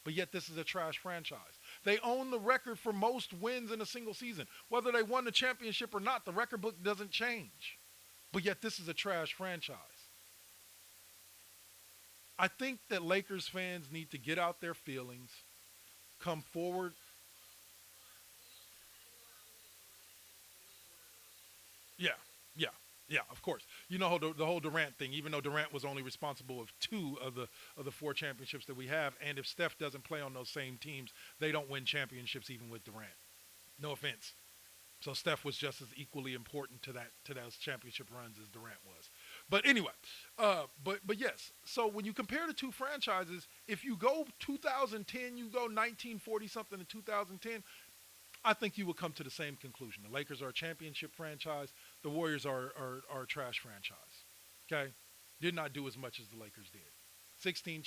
But yet this is a trash franchise. They own the record for most wins in a single season. Whether they won the championship or not, the record book doesn't change. But yet this is a trash franchise. I think that Lakers fans need to get out their feelings, come forward. Yeah, of course. You know the whole Durant thing, even though Durant was only responsible of 2 of the 4 championships that we have, and if Steph doesn't play on those same teams, they don't win championships even with Durant. No offense. So Steph was just as equally important to those championship runs as Durant was. But anyway, but yes. So when you compare the two franchises, if you go 2010, you go 1940 something to 2010, I think you will come to the same conclusion. The Lakers are a championship franchise. The Warriors are a trash franchise. Okay? Did not do as much as the Lakers did. 16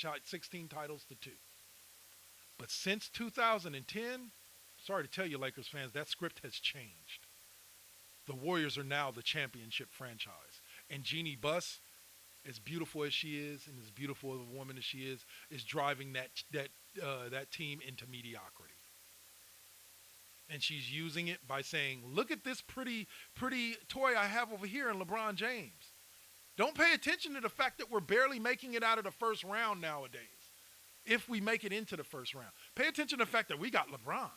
titles to 2. But since 2010, sorry to tell you, Lakers fans, that script has changed. The Warriors are now the championship franchise. And Jeannie Buss, as beautiful as she is and as beautiful of a woman as she is driving that team into mediocrity. And she's using it by saying, look at this pretty toy I have over here in LeBron James. Don't pay attention to the fact that we're barely making it out of the first round nowadays, if we make it into the first round. Pay attention to the fact that we got LeBron.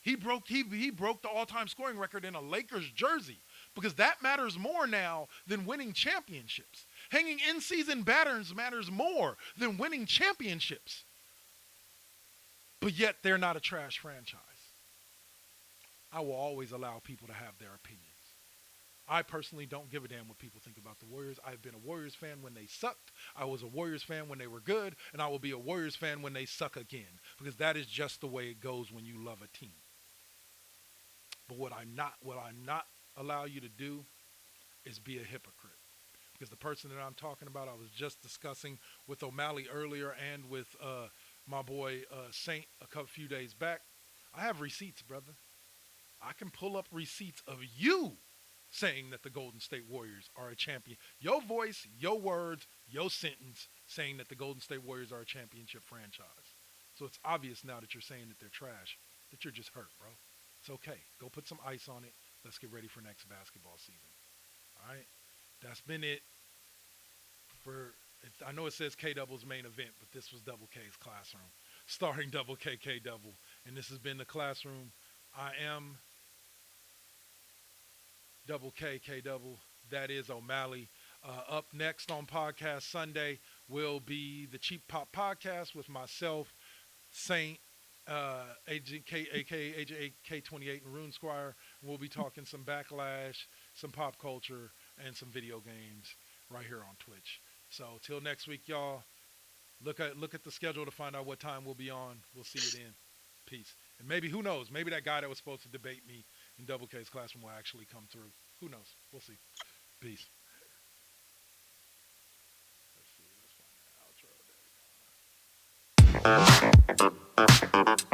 He broke the all-time scoring record in a Lakers jersey, because that matters more now than winning championships. Hanging in-season banners matters more than winning championships. But yet they're not a trash franchise. I will always allow people to have their opinions. I personally don't give a damn what people think about the Warriors. I've been a Warriors fan when they sucked. I was a Warriors fan when they were good. And I will be a Warriors fan when they suck again. Because that is just the way it goes when you love a team. But what I not allow you to do is be a hypocrite. Because the person that I'm talking about, I was just discussing with O'Malley earlier and with my boy Saint a few days back. I have receipts, brother. I can pull up receipts of you saying that the Golden State Warriors are a champion. Your voice, your words, your sentence saying that the Golden State Warriors are a championship franchise. So it's obvious now that you're saying that they're trash, that you're just hurt, bro. It's okay. Go put some ice on it. Let's get ready for next basketball season. All right? That's been it for, I know it says K-Double's main event, but this was Double K's classroom. starring Double KK Double. And this has been The Classroom. I am Double KK Double. That is O'Malley. Up next on Podcast Sunday will be the Cheap Pop Podcast with myself, Saint, Agent K, aka Agent K28, and Rune Squire. We'll be talking some backlash, some pop culture, and some video games right here on Twitch. So till next week, y'all. Look at the schedule to find out what time we'll be on. We'll see you then. Peace. And maybe, who knows? Maybe that guy that was supposed to debate me in Double K's classroom will actually come through. Who knows? We'll see. Peace. Let's see. Let's find that outro. There we go.